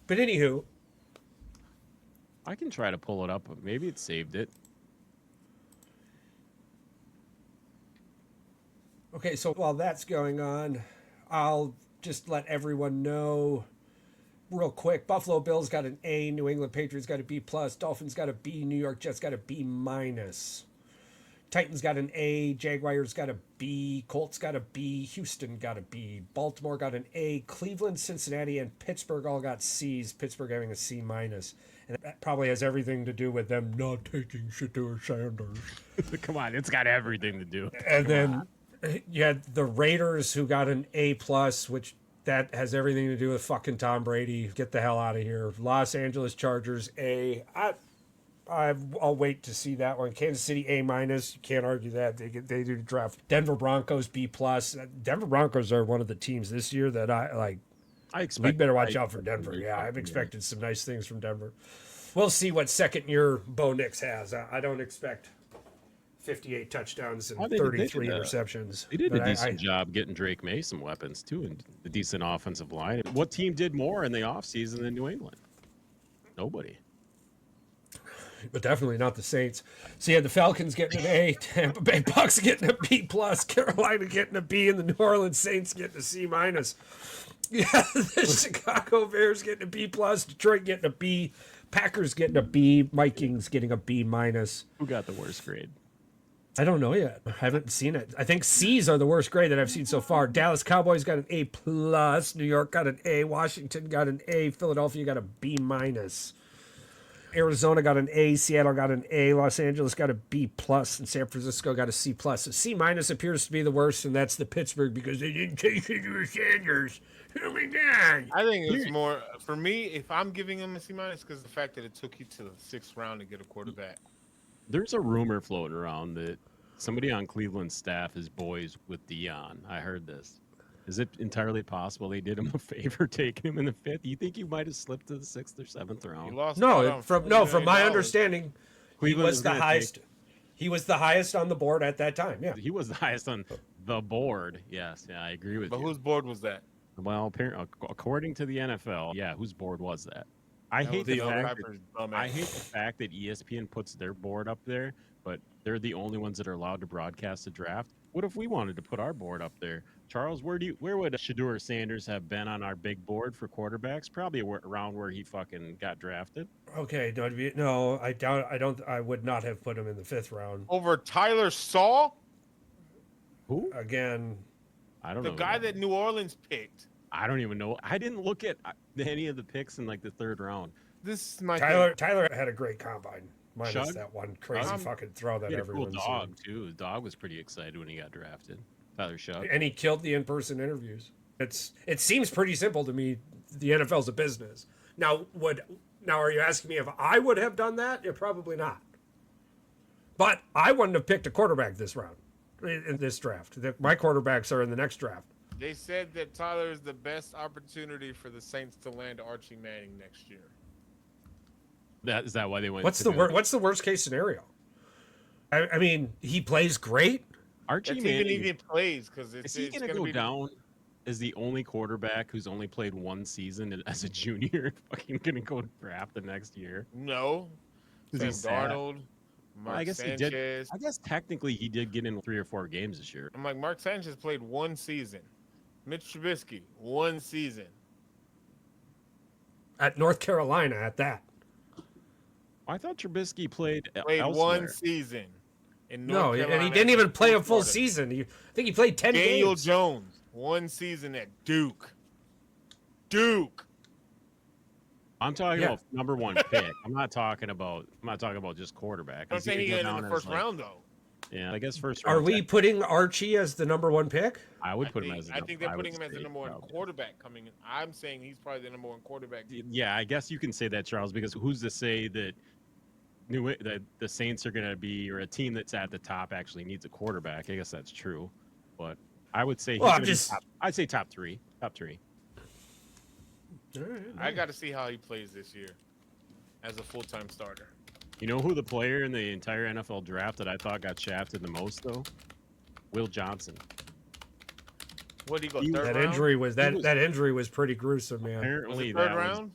But anywho, I can try to pull it up. But maybe it saved it. okay. So while that's going on, I'll just let everyone know real quick. Buffalo Bills got an A. New England Patriots got a B plus. Dolphins got a B. New York Jets got a B minus. Titans got an A, Jaguars got a B, Colts got a B, Houston got a B, Baltimore got an A, Cleveland, Cincinnati, and Pittsburgh all got C's, Pittsburgh having a C minus. And that probably has everything to do with them not taking Shedeur Sanders. Come on, it's got everything to do. And then you had the Raiders who got an A plus, which that has everything to do with fucking Tom Brady. Get the hell out of here. Los Angeles Chargers A. I'll wait to see that one. Kansas City A minus. You can't argue that. They do draft. Denver Broncos B plus. Denver Broncos are one of the teams this year that I like. I expect We better watch out for Denver. Yeah, I've expected some nice things from Denver. We'll see what second year Bo Nix has. I don't expect 58 touchdowns and 33 interceptions. They did a decent job getting Drake May some weapons too, and a decent offensive line. What team did more in the offseason than New England? Nobody. But definitely not the Saints. So you had the Falcons getting an A, Tampa Bay Bucks getting a B plus, Carolina getting a B, and the New Orleans Saints getting a C minus. Yeah, the Chicago Bears getting a B plus, Detroit getting a B, Packers getting a B, Vikings getting a B minus. Who got the worst grade? I don't know yet. I haven't seen it. I think C's are the worst grade that I've seen so far. Dallas Cowboys got an A plus, New York got an A, Washington got an A, Philadelphia got a B minus. Arizona got an A, Seattle got an A, Los Angeles got a B plus, and San Francisco got a C plus. So C minus appears to be the worst, and that's the Pittsburgh because they didn't take Shedeur Sanders. Oh my God! I think it's more for me. If I'm giving him a C minus, because the fact that it took you to the 6th round to get a quarterback. There's a rumor floating around that somebody on Cleveland's staff is boys with Dion. I heard this. Is it entirely possible they did him a favor taking him in the 5th? You think you might have slipped to the 6th or 7th round? From my understanding, Cleveland he was the highest. He was the highest on the board at that time. Yeah, he was the highest on the board. Yes, yeah, I agree with you. But whose board was that? Well, according to the NFL, yeah, whose board was that? I hate the fact that ESPN puts their board up there, but they're the only ones that are allowed to broadcast the draft. What if we wanted to put our board up there? Charles, where would Shedeur Sanders have been on our big board for quarterbacks? Probably around where he fucking got drafted. Okay, I would not have put him in the 5th round. Over Tyler Saw? Who? Again, I don't know. The guy that New Orleans picked. I don't even know. I didn't look at any of the picks in like the 3rd round. This is my Tyler had a great combine. Minus Shug? that one crazy fucking throw that He had a cool everyone's dog seen. too. His dog was pretty excited when he got drafted. Tyler Shug. And he killed the in-person interviews. It seems pretty simple to me. The NFL's a business. Now, are you asking me if I would have done that? Yeah, probably not. But I wouldn't have picked a quarterback this round, in this draft. My quarterbacks are in the next draft. They said that Tyler is the best opportunity for the Saints to land Archie Manning next year. Is that why they went? What's the worst case scenario? I mean, he plays great. Archie Manning Manning even plays because is he going to go down as the only quarterback who's only played one season and as a junior? Fucking going to go draft the next year? No. Sam Darnold, Mark Sanchez. He did. I guess technically he did get in 3 or 4 games this year. I'm like, Mark Sanchez played 1 season. Mitch Trubisky, 1 season. At North Carolina, at that. I thought Trubisky played elsewhere. 1 season. In North Carolina, and he didn't even play a full season. I think he played 10 games. Daniel Jones, 1 season at Duke. I'm talking about number 1 pick. I'm not talking about just quarterback. I'm saying he got in the 1st round though. Yeah, I guess 1st round. Are we putting Archie as the number 1 pick? I would put him as. I think they're putting him as the number 1 quarterback coming in. I'm saying he's probably the number 1 quarterback. Yeah, I guess you can say that, Charles, because who's to say that the Saints are going to be, or a team that's at the top actually needs a quarterback? I guess that's true, but I would say I'd say top three. I got to see how he plays this year as a full-time starter. You know who the player in the entire NFL draft that I thought got shafted the most though? Will Johnson. What did he go? That injury was pretty gruesome, man. Apparently was it 3rd round.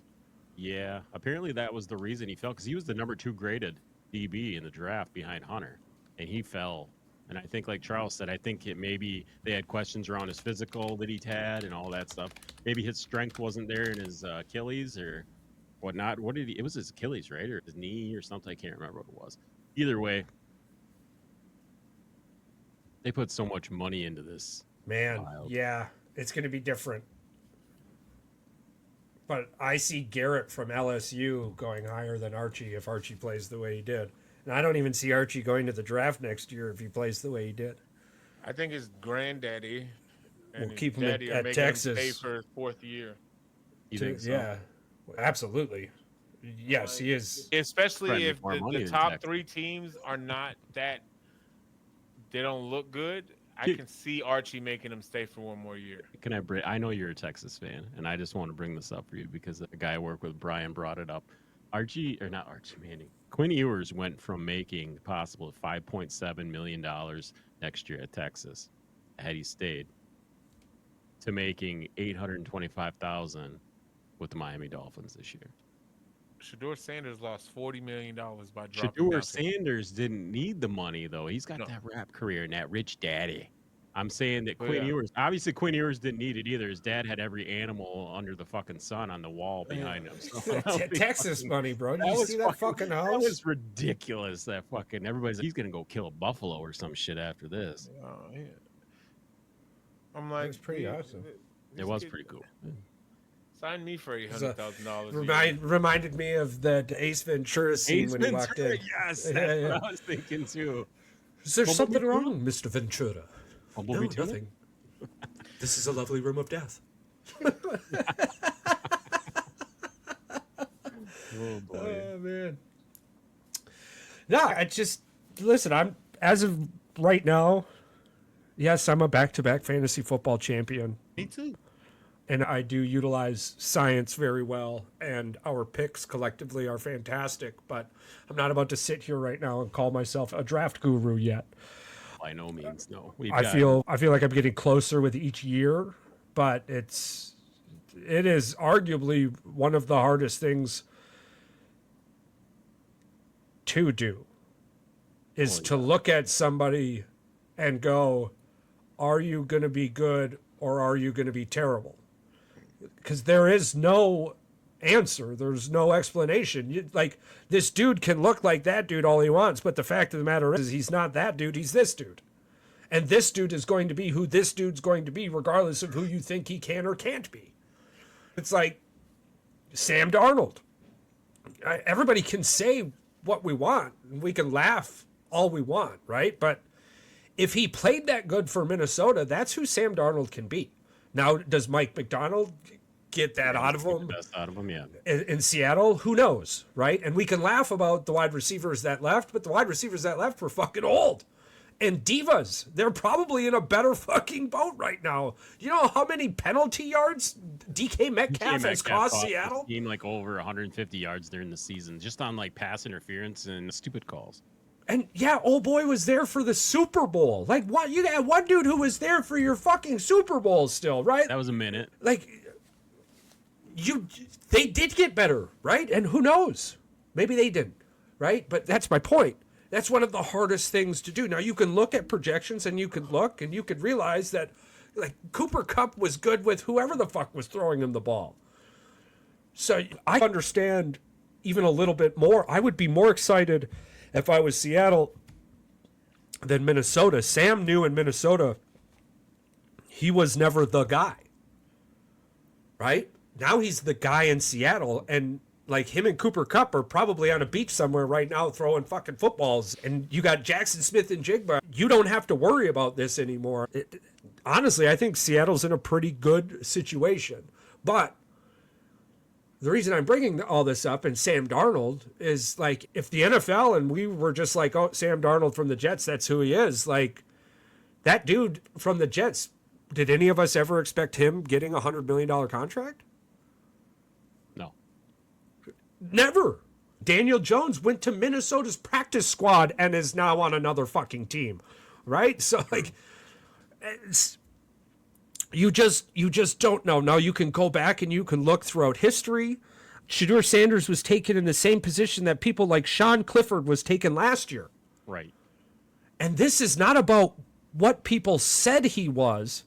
Yeah, apparently that was the reason he fell, because he was the number 2 graded DB in the draft behind Hunter, and he fell. And I think, like Charles said, I think maybe they had questions around his physical that he'd had and all that stuff. Maybe his strength wasn't there in his Achilles or whatnot. It was his Achilles, right? Or his knee or something. I can't remember what it was. Either way, They put so much money into this. Man, Wild. yeah, it's going to be different. But I see Garrett from LSU going higher than Archie if Archie plays the way he did. And I don't even see Archie going to the draft next year if he plays the way he did. I think his granddaddy and We'll his keep him daddy are at making Texas. him stay for his 4th year. You think so? Yeah, absolutely. Yes, he is. Trying Especially to if make more money the than top Texas. 3 teams are not that, they don't look good. I Dude. can see Archie making him stay for 1 more year. Can I bring? I know you're a Texas fan, and I just want to bring this up for you because the guy I work with, Brian, brought it up. Quinn Ewers went from making possible $5.7 million next year at Texas, had he stayed, to making $825,000 with the Miami Dolphins this year. Shador Sanders lost $40 million by dropping Shador down to- Sanders didn't need the money though. He's got No. that rap career and that rich daddy. I'm saying that Oh, Quinn yeah. Ewers, obviously Quinn Ewers didn't need it either. His dad had every animal under the fucking sun on the wall behind him. So I don't think Texas fucking- money, bro. Did that you was see that fucking That house? was ridiculous. That fucking everybody's like, he's gonna go kill a buffalo or some shit after this. Oh, yeah. I'm like, was pretty awesome. It was pretty cool. Sign me for $800,000. Reminded me of the Ace Ventura scene when he walked in. Yes, Yeah, that's yeah. what I was thinking too. Is there Bumblebee something too? wrong, Mr. Ventura? Bumblebee No, too? nothing. This is a lovely room of death. Oh boy. Oh man. No, I just listen. I'm as of right now. Yes, I'm a back-to-back fantasy football champion, Me too. and I do utilize science very well. And our picks collectively are fantastic. But I'm not about to sit here right now and call myself a draft guru yet. By no means, no. I feel like I'm getting closer with each year, but it is arguably one of the hardest things to do is to look at somebody and go, are you going to be good or are you going to be terrible? Because there is no answer. There's no explanation. Like, this dude can look like that dude all he wants, but the fact of the matter is he's not that dude. He's this dude. And this dude is going to be who this dude's going to be, regardless of who you think he can or can't be. It's like Sam Darnold. Everybody can say what we want, and we can laugh all we want, right? But if he played that good for Minnesota, that's who Sam Darnold can be. Now, does Mike McDonald get that out of him best out of him, yeah. in Seattle? Who knows, right? And we can laugh about the wide receivers that left, but the wide receivers that left were fucking old. And divas, they're probably in a better fucking boat right now. You know how many penalty yards DK Metcalf has cost Seattle? Team like over 150 yards during the season, just on like pass interference and stupid calls. And yeah, old boy was there for the Super Bowl. Like, what? You got one dude who was there for your fucking Super Bowl still, right? That was a minute. Like, they did get better, right? And who knows? Maybe they didn't, right? But that's my point. That's one of the hardest things to do. Now, you can look at projections and you could look and you could realize that, like, Cooper Kupp was good with whoever the fuck was throwing him the ball. So I understand even a little bit more. I would be more excited if I was Seattle than Minnesota. Sam knew in Minnesota he was never the guy, right? Now he's the guy in Seattle, and like him and Cooper Kupp are probably on a beach somewhere right now throwing fucking footballs. And you got Jackson Smith and Jigba. You don't have to worry about this anymore. Honestly, I think Seattle's in a pretty good situation. But the reason I'm bringing all this up and Sam Darnold is, like, if the NFL and we were just like, oh, Sam Darnold from the Jets, that's who he is. Like, that dude from the Jets, did any of us ever expect him getting a $100 million contract? No. Never. Daniel Jones went to Minnesota's practice squad and is now on another fucking team, right? So, like, you just don't know. Now, you can go back and you can look throughout history. Shador Sanders was taken in the same position that people like Sean Clifford was taken last year. Right. And this is not about what people said he was.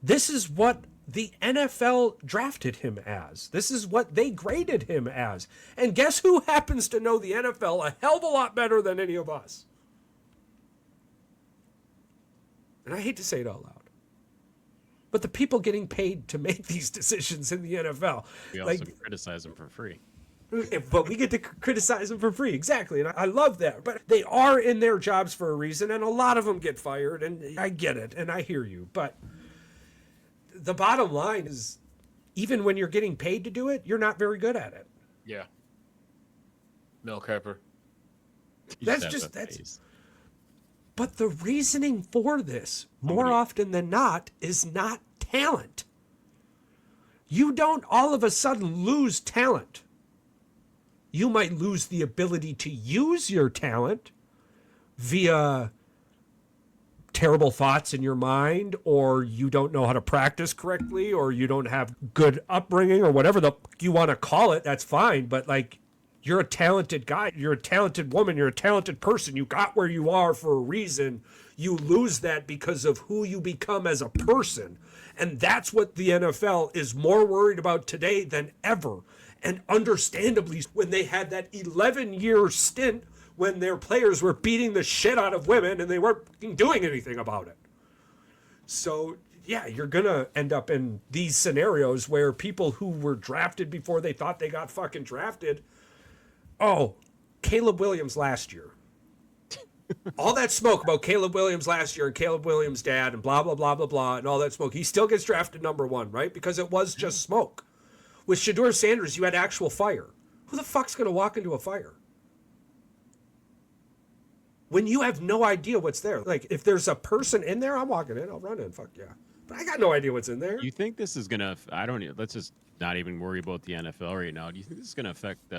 This is what the NFL drafted him as. This is what they graded him as. And guess who happens to know the NFL a hell of a lot better than any of us? And I hate to say it out loud, but the people getting paid to make these decisions in the NFL. We also criticize them for free. But we get to criticize them for free. Exactly. And I love that. But they are in their jobs for a reason, and a lot of them get fired, and I get it, and I hear you. But the bottom line is, even when you're getting paid to do it, you're not very good at it. Yeah. No, Pepper. That's But the reasoning for this, more often than not, is not talent. You don't all of a sudden lose talent. You might lose the ability to use your talent via terrible thoughts in your mind, or you don't know how to practice correctly, or you don't have good upbringing, or whatever you want to call it. That's fine. But like, you're a talented guy. You're a talented woman. You're a talented person. You got where you are for a reason. You lose that because of who you become as a person. And that's what the NFL is more worried about today than ever. And understandably, when they had that 11-year stint when their players were beating the shit out of women and they weren't doing anything about it. So, yeah, you're going to end up in these scenarios where people who were drafted before they thought they got fucking drafted. Oh, Caleb Williams last year. All that smoke about Caleb Williams last year and Caleb Williams' dad and blah, blah, blah, blah, blah, and all that smoke. He still gets drafted number 1, right? Because it was just smoke. With Shedeur Sanders, you had actual fire. Who the fuck's going to walk into a fire? When you have no idea what's there. Like, if there's a person in there, I'm walking in, I'll run in, fuck yeah. But I got no idea what's in there. You think this is going to, let's just not even worry about the NFL right now. Do you think this is going to affect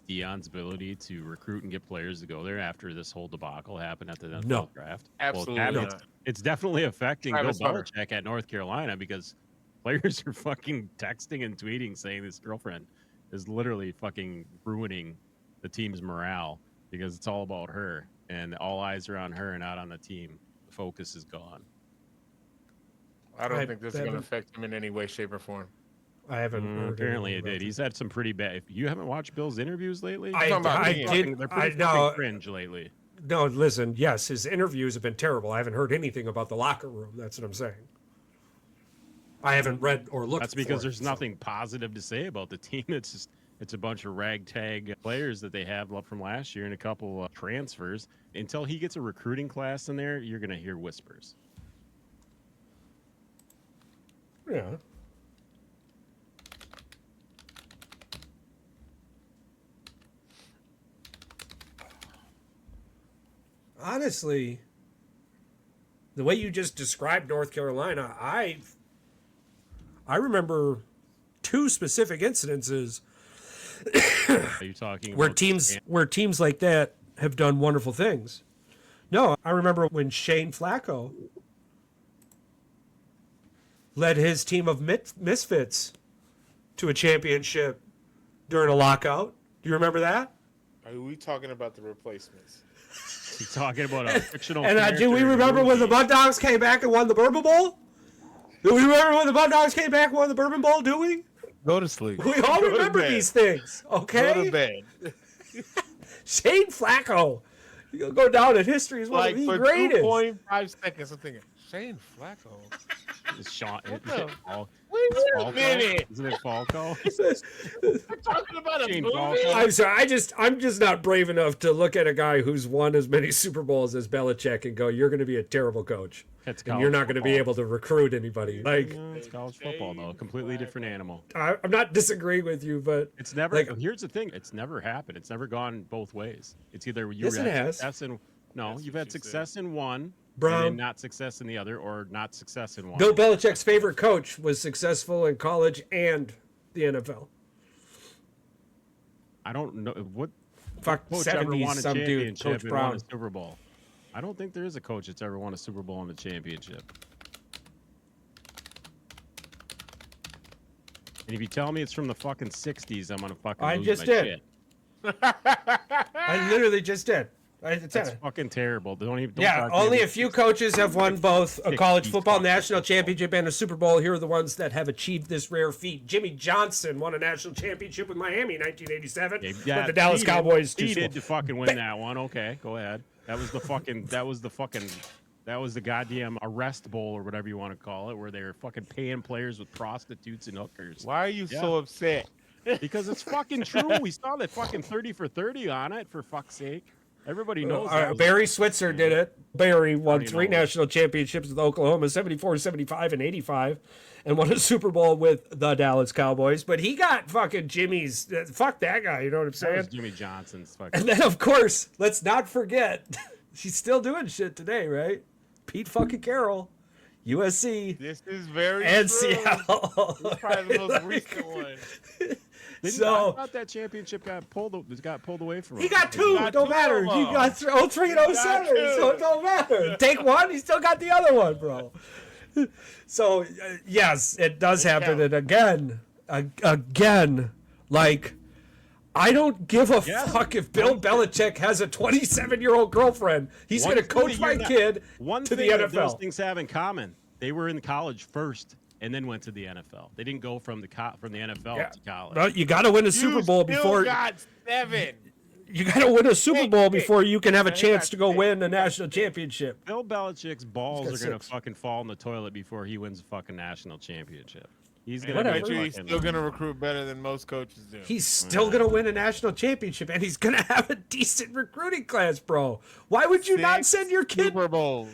Deion's ability to recruit and get players to go there after this whole debacle happened at the NFL draft? Absolutely not. It's definitely affecting Bill Travis Hunter. Belichick at North Carolina because players are fucking texting and tweeting saying this girlfriend is literally fucking ruining the team's morale because it's all about her and all eyes are on her and not on the team. The focus is gone. I don't think this is going to affect him in any way, shape, or form. I haven't heard apparently it did. He's had some pretty bad. If you haven't watched Bill's interviews lately, I did. They're pretty fucking cringe lately. No, listen. Yes, his interviews have been terrible. I haven't heard anything about the locker room. That's what I'm saying. I haven't read or looked. That's because there's nothing positive to say about the team. It's a bunch of ragtag players that they have from last year and a couple transfers. Until he gets a recruiting class in there, you're gonna hear whispers. Yeah. Honestly, the way you just described North Carolina, I remember 2 specific incidences Are you talking where about teams like that have done wonderful things. No, I remember when Shane Flacco led his team of misfits to a championship during a lockout. Do you remember that? Are we talking about the replacements? He's talking about a fictional And do we remember when the Mud Dogs came back and won the Bourbon Bowl? Do we remember when the Mud Dogs came back and won the Bourbon Bowl, do we? Go to sleep. We all remember these things, okay? Go to bed. Shane Flacco. You'll go down in history as one of the greatest. 2.5 seconds, I'm thinking, Shane Flacco? Wait a minute. Isn't it Falco? We're talking about a Shane movie? Falco. I'm sorry. I'm just not brave enough to look at a guy who's won as many Super Bowls as Belichick and go, "You're going to be a terrible coach, and you're not going to be able to recruit anybody." Like, it's college football, though. A completely different animal. I'm not disagreeing with you, but It's never. like, Here's the thing. It's never happened. It's never gone both ways. It's either you Yes, it had has. success in. No, That's you've what had you success in one, Brown. and then not success in the other, or not success in one. Bill Belichick's favorite coach was successful in college and the NFL. I don't know what Fuck, coach ever 70s, won a some dude, championship Coach and Brown. won a Super Bowl. I don't think there is a coach that's ever won a Super Bowl and a championship. And if you tell me it's from the fucking 60s, I'm gonna fucking I lose just my did. shit. I literally just did. That's fucking terrible. Don't Yeah, talk to me only about a few coaches have won both a college 60s football fucking national championship and a Super Bowl. Here are the ones that have achieved this rare feat. Jimmy Johnson won a national championship with Miami in 1987, Yeah, but the Dallas cheated. Cowboys too Cheated small. to fucking win that one. Okay, go ahead. That was the fucking That was the goddamn arrest bowl or whatever you want to call it, where they were fucking paying players with prostitutes and hookers. Why are you Yeah. so upset? Because it's fucking true. We saw that fucking 30 for 30 on it, for fuck's sake. Everybody knows that. Barry Switzer did it. Barry won Everybody 3 knows. national championships with Oklahoma, 74, 75, and 85, and won a Super Bowl with the Dallas Cowboys. But he got fucking Jimmy's. Fuck that guy, you know what I'm That saying? was Jimmy Johnson's fucking. And then, of course, let's not forget, she's still doing shit today, right? Pete fucking Carroll, USC, This is very and true. Seattle. This is probably the most recent one. I So thought that championship got pulled away from him. he got 2. got Don't 2 matter. of He them. got 3 and got 07, 2. so it don't matter. Take one, he still got the other one, bro. So yes, it does happen, and again, like. I don't give a fuck if Bill Belichick has a 27-year-old girlfriend. He's going to coach my kid to the That those NFL. things have in common. They were in college first and then went to the NFL. They didn't go from the NFL to college. No, you got to win a Super Bowl before got 7. you got to win a Super Bowl before you can have a He chance got to go 6. win a national championship. Bill Belichick's balls He's are got going to 6. fucking fall in the toilet before he wins a fucking national championship. He's going Whatever. I bet you he's still gonna recruit better than most coaches do. He's still going to win a national championship, and he's going to have a decent recruiting class, bro. Why would you not 6 send your kid Super Bowls.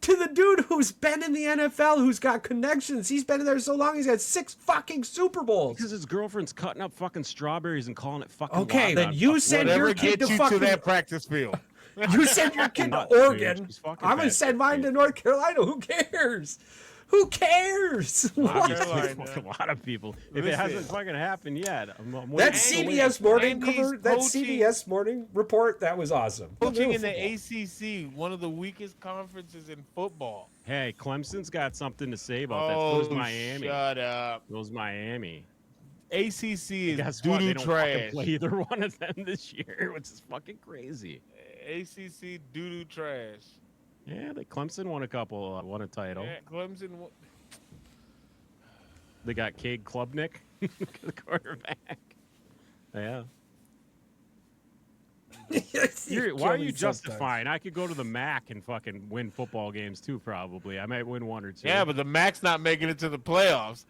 to the dude who's been in the NFL, who's got connections? He's been in there so long, he's got 6 fucking Super Bowls. Because his girlfriend's cutting up fucking strawberries and calling it fucking Okay, wild then on you fucking send women. your Whatever kid gets to you fucking to that practice field. You send your kid to Nuts, dude. Oregon. She's fucking I'm going to bad. send mine to North Carolina. Who cares? Who cares? Obviously, Carolina. a lot of people. If it Listen. hasn't fucking happened yet, I'm That waiting. CBS morning 90s cover, that coaching- CBS morning report, that was awesome. Coaching in the ACC, one of the weakest conferences in football. Hey, Clemson's got something to say about that. Oh, Goes Miami. shut up. Goes Miami. ACC is Guess what? They doo-doo don't fucking trash. play either one of them this year, which is fucking crazy. ACC doo-doo trash. Yeah, Clemson won a won a title. Yeah, Clemson. They got Cade Klubnik, the quarterback. Yeah. Why are you justifying? I could go to the MAC and fucking win football games too, probably. I might win 1 or 2. Yeah, but the Mac's not making it to the playoffs.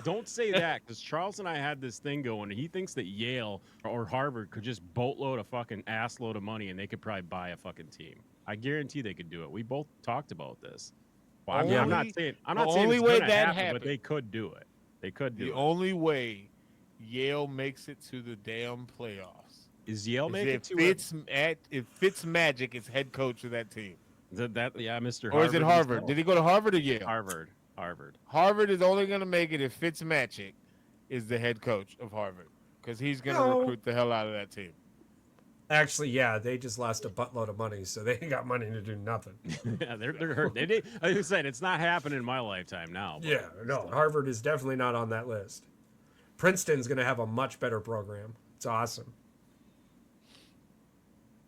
Don't say that, because Charles and I had this thing going. He thinks that Yale or Harvard could just boatload a fucking assload of money and they could probably buy a fucking team. I guarantee they could do it. We both talked about this. Well, I'm not saying the saying only it's way gonna that happen, but happened- they could do it. They could do The it. only way Yale makes it to the damn playoffs Is Yale is making if Fitzmagic is head coach of that team. Mr. Or is it Harvard Harvard? himself. Did he go to Harvard or Yale? Harvard. Harvard is only going to make it if Fitzmagic is the head coach of Harvard, because he's going to No. recruit the hell out of that team. Actually, yeah, they just lost a buttload of money, so they ain't got money to do nothing. Yeah, they're hurt. Like I said, it's not happening in my lifetime now. But Yeah, no, Harvard is definitely not on that list. Princeton's going to have a much better program. It's awesome.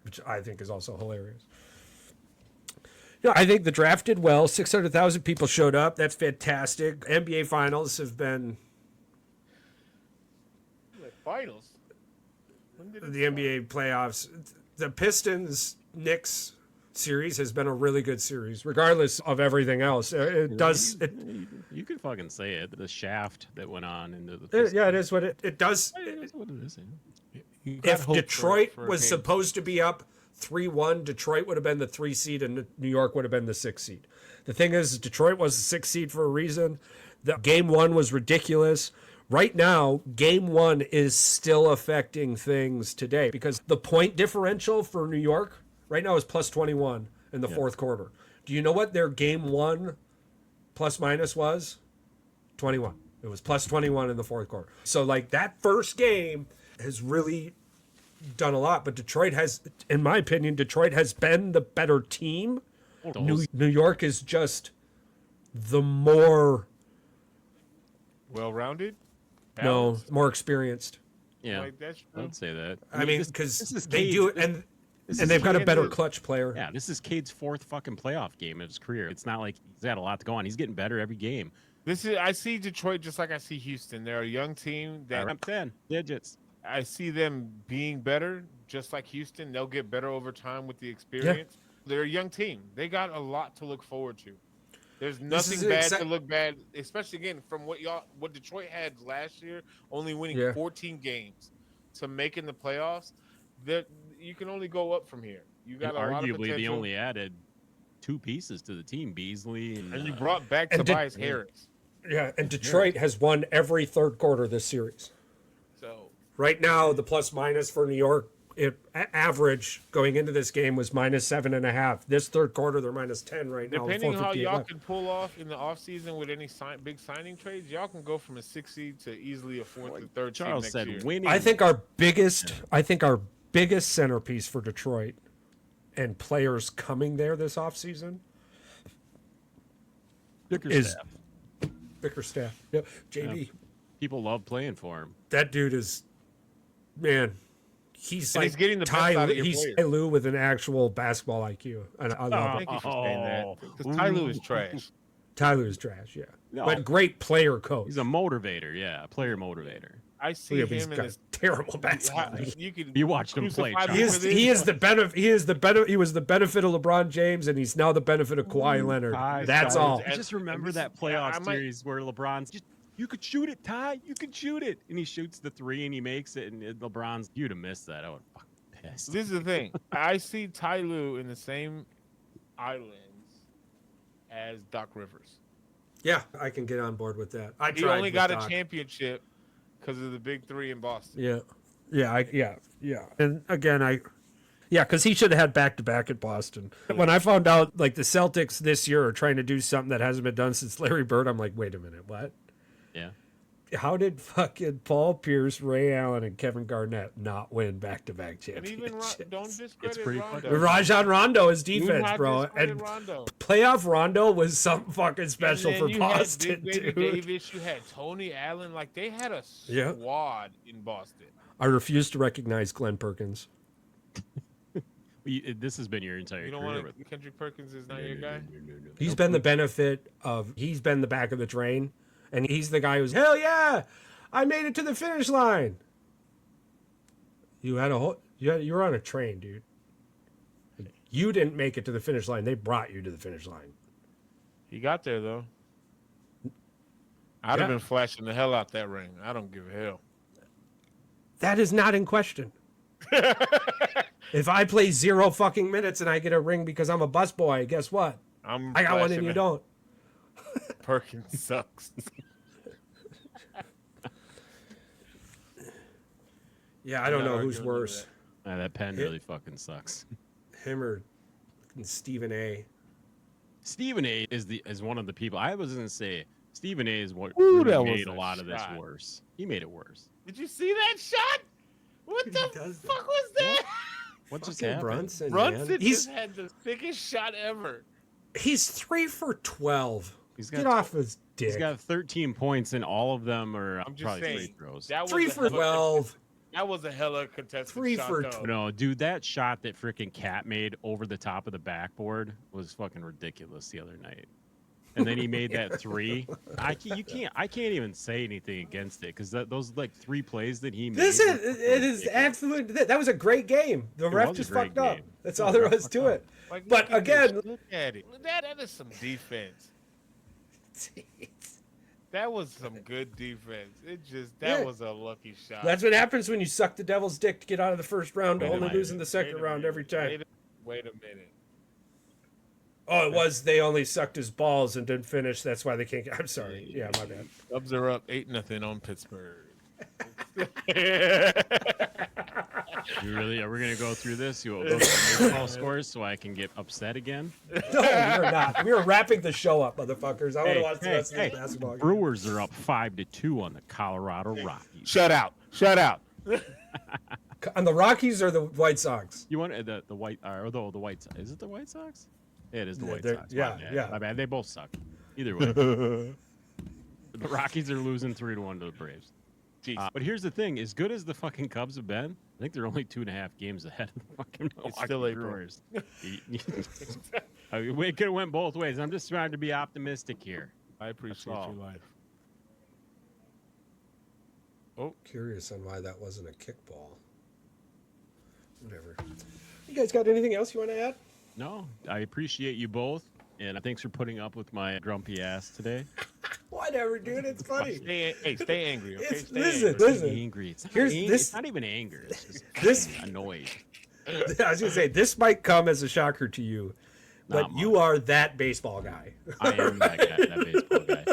Which I think is also hilarious. Yeah, I think the draft did well. 600,000 people showed up. That's fantastic. NBA finals have been Finals. When did it the NBA playoffs. The Pistons Knicks series has been a really good series, regardless of everything else. It does. You can fucking say it. The shaft that went on into the. Yeah, it is what it does. It is what it is. You got If hope Detroit for a was game. supposed to be up 3-1, Detroit would have been the 3 seed and New York would have been the 6 seed. The thing is, Detroit was the 6 seed for a reason. The game 1 was ridiculous. Right now, game 1 is still affecting things today because the point differential for New York right now is plus 21 in the fourth quarter. Do you know what their game 1 plus minus was? 21. It was plus 21 in the fourth quarter. So like that first game has really done a lot, but Detroit has, in my opinion, Detroit has been the better team. New York is just the more well-rounded. more experienced. Yeah, Like, that's I true. would say that. I mean, this because is they Cade. do it, and This and is they've got a Cade's- better clutch player. Yeah, this is Cade's 4th fucking playoff game of his career. It's not like he's had a lot to go on. He's getting better every game. I see Detroit just like I see Houston. They're a young team that I'm 10 digits. I see them being better, just like Houston. They'll get better over time with the experience. They're a young team. They got a lot to look forward to. There's This is nothing bad exa- to look bad, especially again from what Detroit had last year, only winning Yeah. 14 games to making the playoffs. That you can only go up from here. You And got a lot of arguably, they potential, only added 2 pieces to the team, Beasley and and you brought back and did- Tobias Harris. Yeah, and Detroit has won every third quarter this series. So Right now, the plus minus for New York average going into this game was -7.5. This third quarter, they're -10 right now. with depending on how 4:58 y'all left. can pull off in the offseason with any big signing trades, y'all can go from a 6 seed to easily a 4th or 3rd seed Charles next said year. winning. I think our biggest centerpiece for Detroit and players coming there this offseason is Bickerstaff. Bickerstaff. Yep, JB. People love playing for him. That dude is, man. He's And like he's getting the best Ty, out of your he's players. Ty Lue with an actual basketball IQ, and I love it. Thank you for saying that. Oh. Because Ty Lue is trash. Ty Lue is trash, yeah, No. but great player coach. He's a motivator, yeah, a player motivator. I see Yeah, but he's him in got this. terrible basketball. You can You watched him play, crucify Charles. me He for is this, but he was the benefit of LeBron James, and he's now the benefit of Kawhi Leonard. That's Ty, all. I just remember this- that playoff I might- series where LeBron's just, you could shoot it, Ty. You could shoot it, and he shoots the 3 and he makes it, and LeBron's, you'd have missed that. I would have fucking pissed. This is the thing. I see Ty Lue in the same islands as Doc Rivers. Yeah, I can get on board with that. I He tried only with got Doc. a championship because of the big 3 in Boston. Yeah. And again, because he should have had back-to-back at Boston. When I found out, like, the Celtics this year are trying to do something that hasn't been done since Larry Bird, I'm like, wait a minute, what? Yeah. How did fucking Paul Pierce, Ray Allen, and Kevin Garnett not win back-to-back And even championships? don't discredit pretty Rondo. fucking- Rajon Rondo is Do defense, not bro. discredit And Rondo. playoff Rondo was something fucking special And for then you Boston, had Big dude. Baby Davis. You had Tony Allen. Like they had a Yeah. squad in Boston. I refuse to recognize Glenn Perkins. This has been your entire You don't career. want to. Kendrick Perkins is not your guy. He's been the benefit of, he's been the back of the train, and he's the guy who's, hell yeah, I made it to the finish line. You were on a train, dude. You didn't make it to the finish line. They brought you to the finish line. He got there though. I'd have Yeah. been flashing the hell out that ring. I don't give a hell. That is not in question. If I play 0 fucking minutes and I get a ring because I'm a busboy, guess what? I got one and you don't. Perkins sucks. Yeah, I don't not know who's arguing with worse, That pen really fucking sucks. him or Stephen A. Stephen A is one of the people. I was gonna say Stephen A is what Ooh, really that was made a a lot of this shot. worse. He made it worse. Did you see that shot? What He the does that. fuck was that? What just Fucking happened? Brunson, Brunson man. just had the thickest shot ever. He's 3 for 12. He's Get got- off his dick. He's got 13 points, and all of them are I'm just probably saying. free throws. That was 3 a for hella- 12. That was a hella contested 3 shot, for though. No, dude, that shot that freaking Cat made over the top of the backboard was fucking ridiculous the other night. And then he made that 3. I can't even say anything against it because those like 3 plays that he made. This were is fucking it is ridiculous. absolute. That was a great game. The ref was a just great fucked up. game. That's Yeah, all the there ref was fucked to up. it. Like, But look at again- this. Look at it. That is some defense. That was some good defense. That Yeah. was a lucky shot. That's what happens when you suck the devil's dick to get out of the first round, Wait a only minute. losing the second Wait a round minute. every time. Wait a minute. Oh, it was they only sucked his balls and didn't finish. That's why they can't. I'm sorry. Yeah, my bad. Cubs are up 8-0 on Pittsburgh. You really are we gonna go through this? You will go through baseball scores so I can get upset again. No, we're not. We were wrapping the show up, motherfuckers. I want to watch the rest of this basketball game. Brewers are up 5-2 on the Colorado Rockies. Shut out. Shut out. On the Rockies or the White Sox? You want the White or the White Sox? Is it the White Sox? Yeah, it is the Yeah, White they're- Sox. yeah, My bad. yeah. My bad. They both suck. Either way, the Rockies are losing 3-1 to the Braves. Jeez. But here's the thing: as good as the fucking Cubs have been, I think they're only 2.5 games ahead of the fucking Milwaukee still April. Brewers. I mean, it could have went both ways. I'm just trying to be optimistic here. I appreciate all. your life. Curious on why that wasn't a kickball. Whatever. You guys got anything else you want to add? No, I appreciate you both, and thanks for putting up with my grumpy ass today. Whatever, dude. It's funny. Stay angry, okay? It's, Stay listen, angry. listen. Angry. It's not, Here's this. it's not even anger. It's just This- annoyed. I was gonna say this might come as a shocker to you, but Not you much. are that baseball guy. I am that guy, that baseball guy.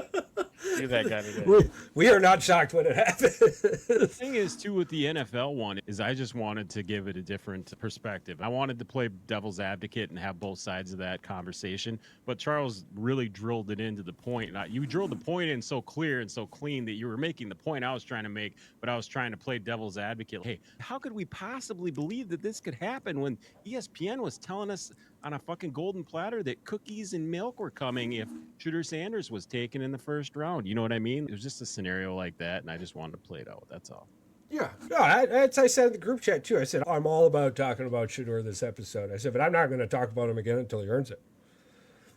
You're that guy today. We are not shocked when it happens. The thing is, too, with the NFL one, is I just wanted to give it a different perspective. I wanted to play devil's advocate and have both sides of that conversation. But Charles really drilled it into the point. You drilled the point in so clear and so clean that you were making the point I was trying to make, but I was trying to play devil's advocate. Hey, how could we possibly believe that this could happen when ESPN was telling us on a fucking golden platter that cookies and milk were coming if Shooter Sanders was taken in the first round? You know what I mean? It was just a scenario like that, and I just wanted to play it out. That's all. Yeah, no, I said in the group chat too. I said I'm all about talking about Shador this episode. I said, but I'm not going to talk about him again until he earns it.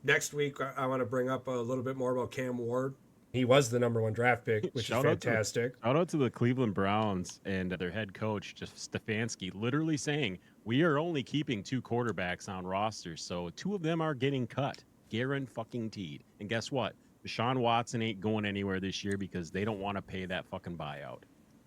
Next week, I want to bring up a little bit more about Cam Ward. He was the #1 draft pick, which Shout is out to- fantastic. Shout out to the Cleveland Browns and their head coach, just Stefanski, literally saying, we are only keeping 2 quarterbacks on rosters, so 2 of them are getting cut. Guaranteed. And guess what? Deshaun Watson ain't going anywhere this year because they don't want to pay that fucking buyout.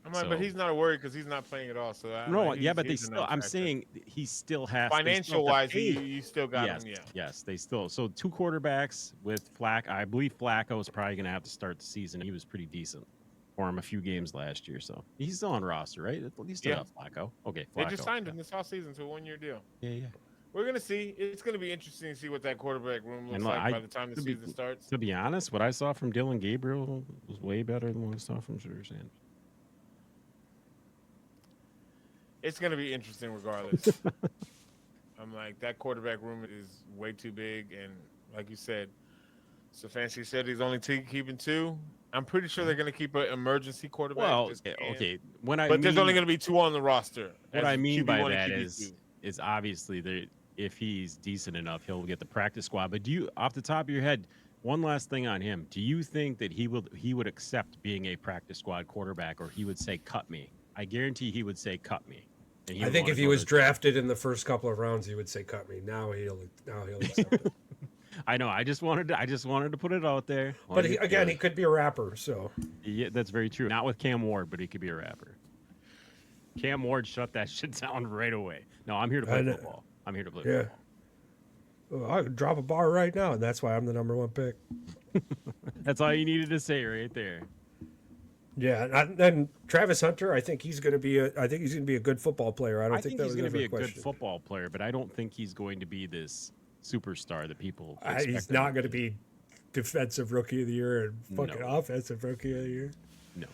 I'm like, So- but he's not worried because he's not playing at all. So No, yeah, but they still, I'm saying he still has financial wise, pay. you still got Yes, him. Yeah. yes, they still. So 2 quarterbacks with Flack. I believe Flacco's probably going to have to start the season. He was pretty decent for him a few games last year, so he's still on roster, right? He's still Yeah. got Flacco. Okay, They Flacco. just signed him this offseason to a 1-year deal. Yeah. We're gonna see. It's gonna be interesting to see what that quarterback room looks And like I- by the time the to be- season starts. To be honest, what I saw from Dylan Gabriel was way better than what I saw from Shooter Sanders. It's gonna be interesting regardless. I'm like, that quarterback room is way too big, and like you said, Stefanski said he's only keeping 2. I'm pretty sure they're gonna keep an emergency quarterback. Well, just in. okay. When I But mean, there's only gonna be 2 on the roster. what as I mean by QB1 that and is QB2. obviously that if he's decent enough, he'll get the practice squad. But do you, off the top of your head, one last thing on him, do you think that he would accept being a practice squad quarterback, or he would say cut me? I guarantee he would say cut me. And he I would think wanna if he go was to- drafted in the first couple of rounds, he would say, "Cut me." Now he'll accept it. I know. I just wanted to put it out there. But he could be a rapper, so Yeah, that's very true. Not with Cam Ward, but he could be a rapper. Cam Ward shut that shit down right away. No, I'm here to play know. football. I'm here to play yeah. football. I could drop a bar right now, and that's why I'm the #1 pick. That's all you needed to say right there. Yeah, and Travis Hunter, I think he's going to be a good football player. I don't I think that he's was going to be a ever good question. football player, but I don't think he's going to be this superstar that people He's expect him not to going to be defensive rookie of the year and fucking No. offensive rookie of the year. No.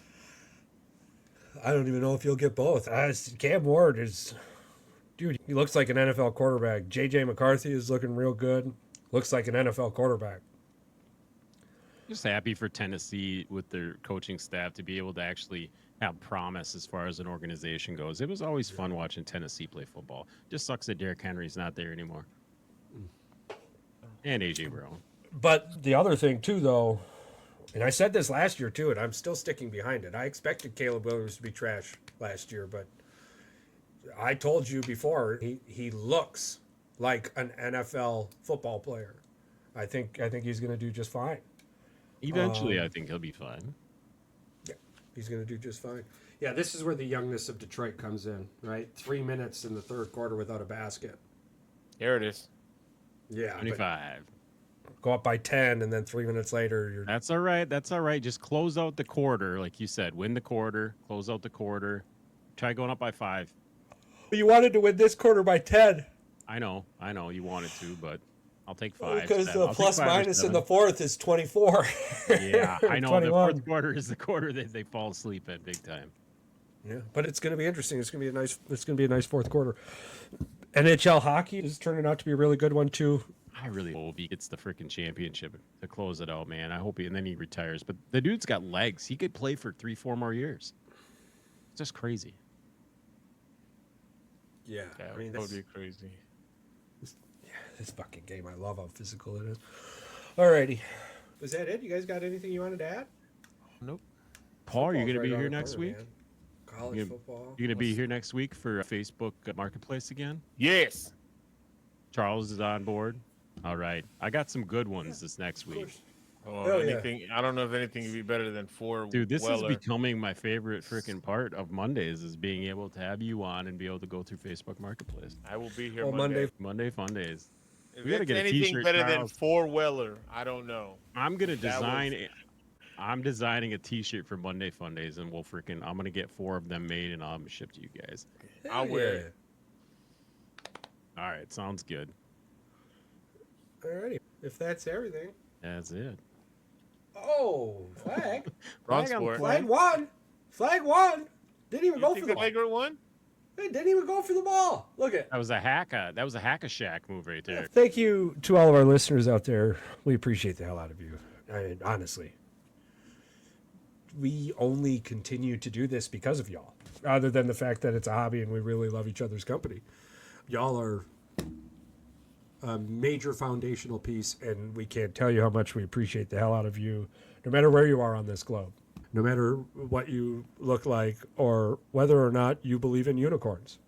I don't even know if you'll get both. Cam Ward is, dude, he looks like an NFL quarterback. J.J. McCarthy is looking real good. Looks like an NFL quarterback. Just happy for Tennessee with their coaching staff to be able to actually have promise as far as an organization goes. It was always fun watching Tennessee play football. Just sucks that Derrick Henry's not there anymore. And A.J. Brown. But the other thing, too, though, and I said this last year, too, and I'm still sticking behind it. I expected Caleb Williams to be trash last year, but I told you before, he looks like an NFL football player. I think he's going to do just fine. Eventually, I think he'll be fine. Yeah, he's going to do just fine. Yeah, this is where the youngness of Detroit comes in, right? 3 minutes in the third quarter without a basket. There it is. Yeah, but 25. go up by 10, and then 3 minutes later, you're That's all right. That's all right. Just close out the quarter, like you said. Win the quarter. Close out the quarter. Try going up by 5. You wanted to win this quarter by 10. I know. You wanted to, but I'll take 5. Because seven. the I'll take plus 5 or minus in 7. the fourth is 24. Yeah, I know. The 21. fourth quarter is the quarter that they fall asleep at big time. Yeah, but it's going to be interesting. It's going to be a nice fourth quarter. NHL hockey is turning out to be a really good one too. I really hope he gets the freaking championship to close it out, man. I hope and then he retires. But the dude's got legs. He could play for 3-4 more years. It's just crazy. Yeah, That I mean would be crazy. this fucking game. I love how physical it is. Alrighty, was that it? You guys got anything you wanted to add? Nope. Paul, are you Football's going to right be around here the next corner, week? man. College You football. You going to be here next week for Facebook Marketplace again? Yes. Charles is on board. All right. I got some good ones this next week. Oh, Hell yeah. anything? I don't know if anything could be better than four. Dude, this is Weller. becoming my favorite freaking part of Mondays is being able to have you on and be able to go through Facebook Marketplace. I will be here Oh, Monday. Monday Fun Days. If We gotta it's get a anything t-shirt, better than Charles. four Weller, I don't know. I'm gonna That was- I'm designing a t-shirt for Monday Fun Days and I'm gonna get 4 of them made and I'll have them shipped to you guys. I'll wear it. All right, sounds good. Alrighty. If that's everything. That's it. Oh, flag. Wrong Flag on sport. Flag won. Flag won. Didn't even You go think for the the ball. Laker won? They didn't even go for the ball. Look at. That was a hack-a-shack move right there. Thank you to all of our listeners out there. We appreciate the hell out of you. Honestly. We only continue to do this because of y'all. Other than the fact that it's a hobby and we really love each other's company. Y'all are a major foundational piece, and we can't tell you how much we appreciate the hell out of you, no matter where you are on this globe. No matter what you look like or whether or not you believe in unicorns.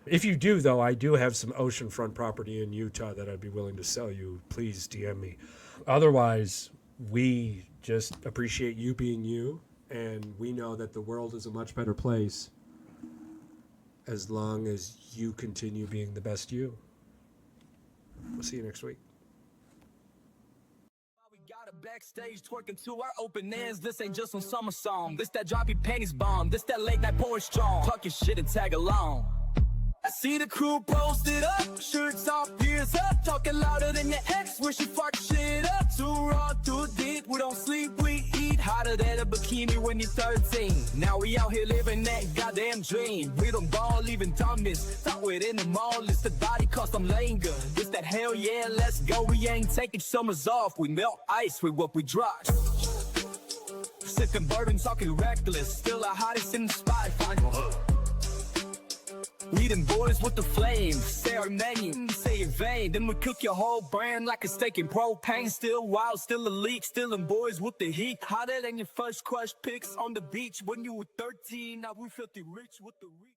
If you do, though, I do have some oceanfront property in Utah that I'd be willing to sell you. Please DM me. Otherwise, we just appreciate you being you, and we know that the world is a much better place as long as you continue being the best you. We'll see you next week. Backstage twerking to our open ends. This ain't just some summer song. This that drop your panties bomb. This that late night porn strong. Talking shit and tag along. I see the crew posted up, shirts off, ears up, talking louder than your ex. Wish you fuck shit up. Too raw, too deep. We don't sleep, we eat. Hotter than a bikini when you're 13. Now we out here living that goddamn dream. We don't ball, even dumbness. Thought we'd in the mall, listed body cause I'm laying good. This that hell yeah, let's go. We ain't taking summers off. We melt ice with what we drop. Sipping bourbon, talking reckless. Still the hottest in the spot. We them boys with the flame. Say our name, say it vain. Then we cook your whole brand like a steak in propane. Still wild, still elite, still them boys with the heat. Hotter than your first crush pics on the beach when you were 13. Now we filthy rich with the reach.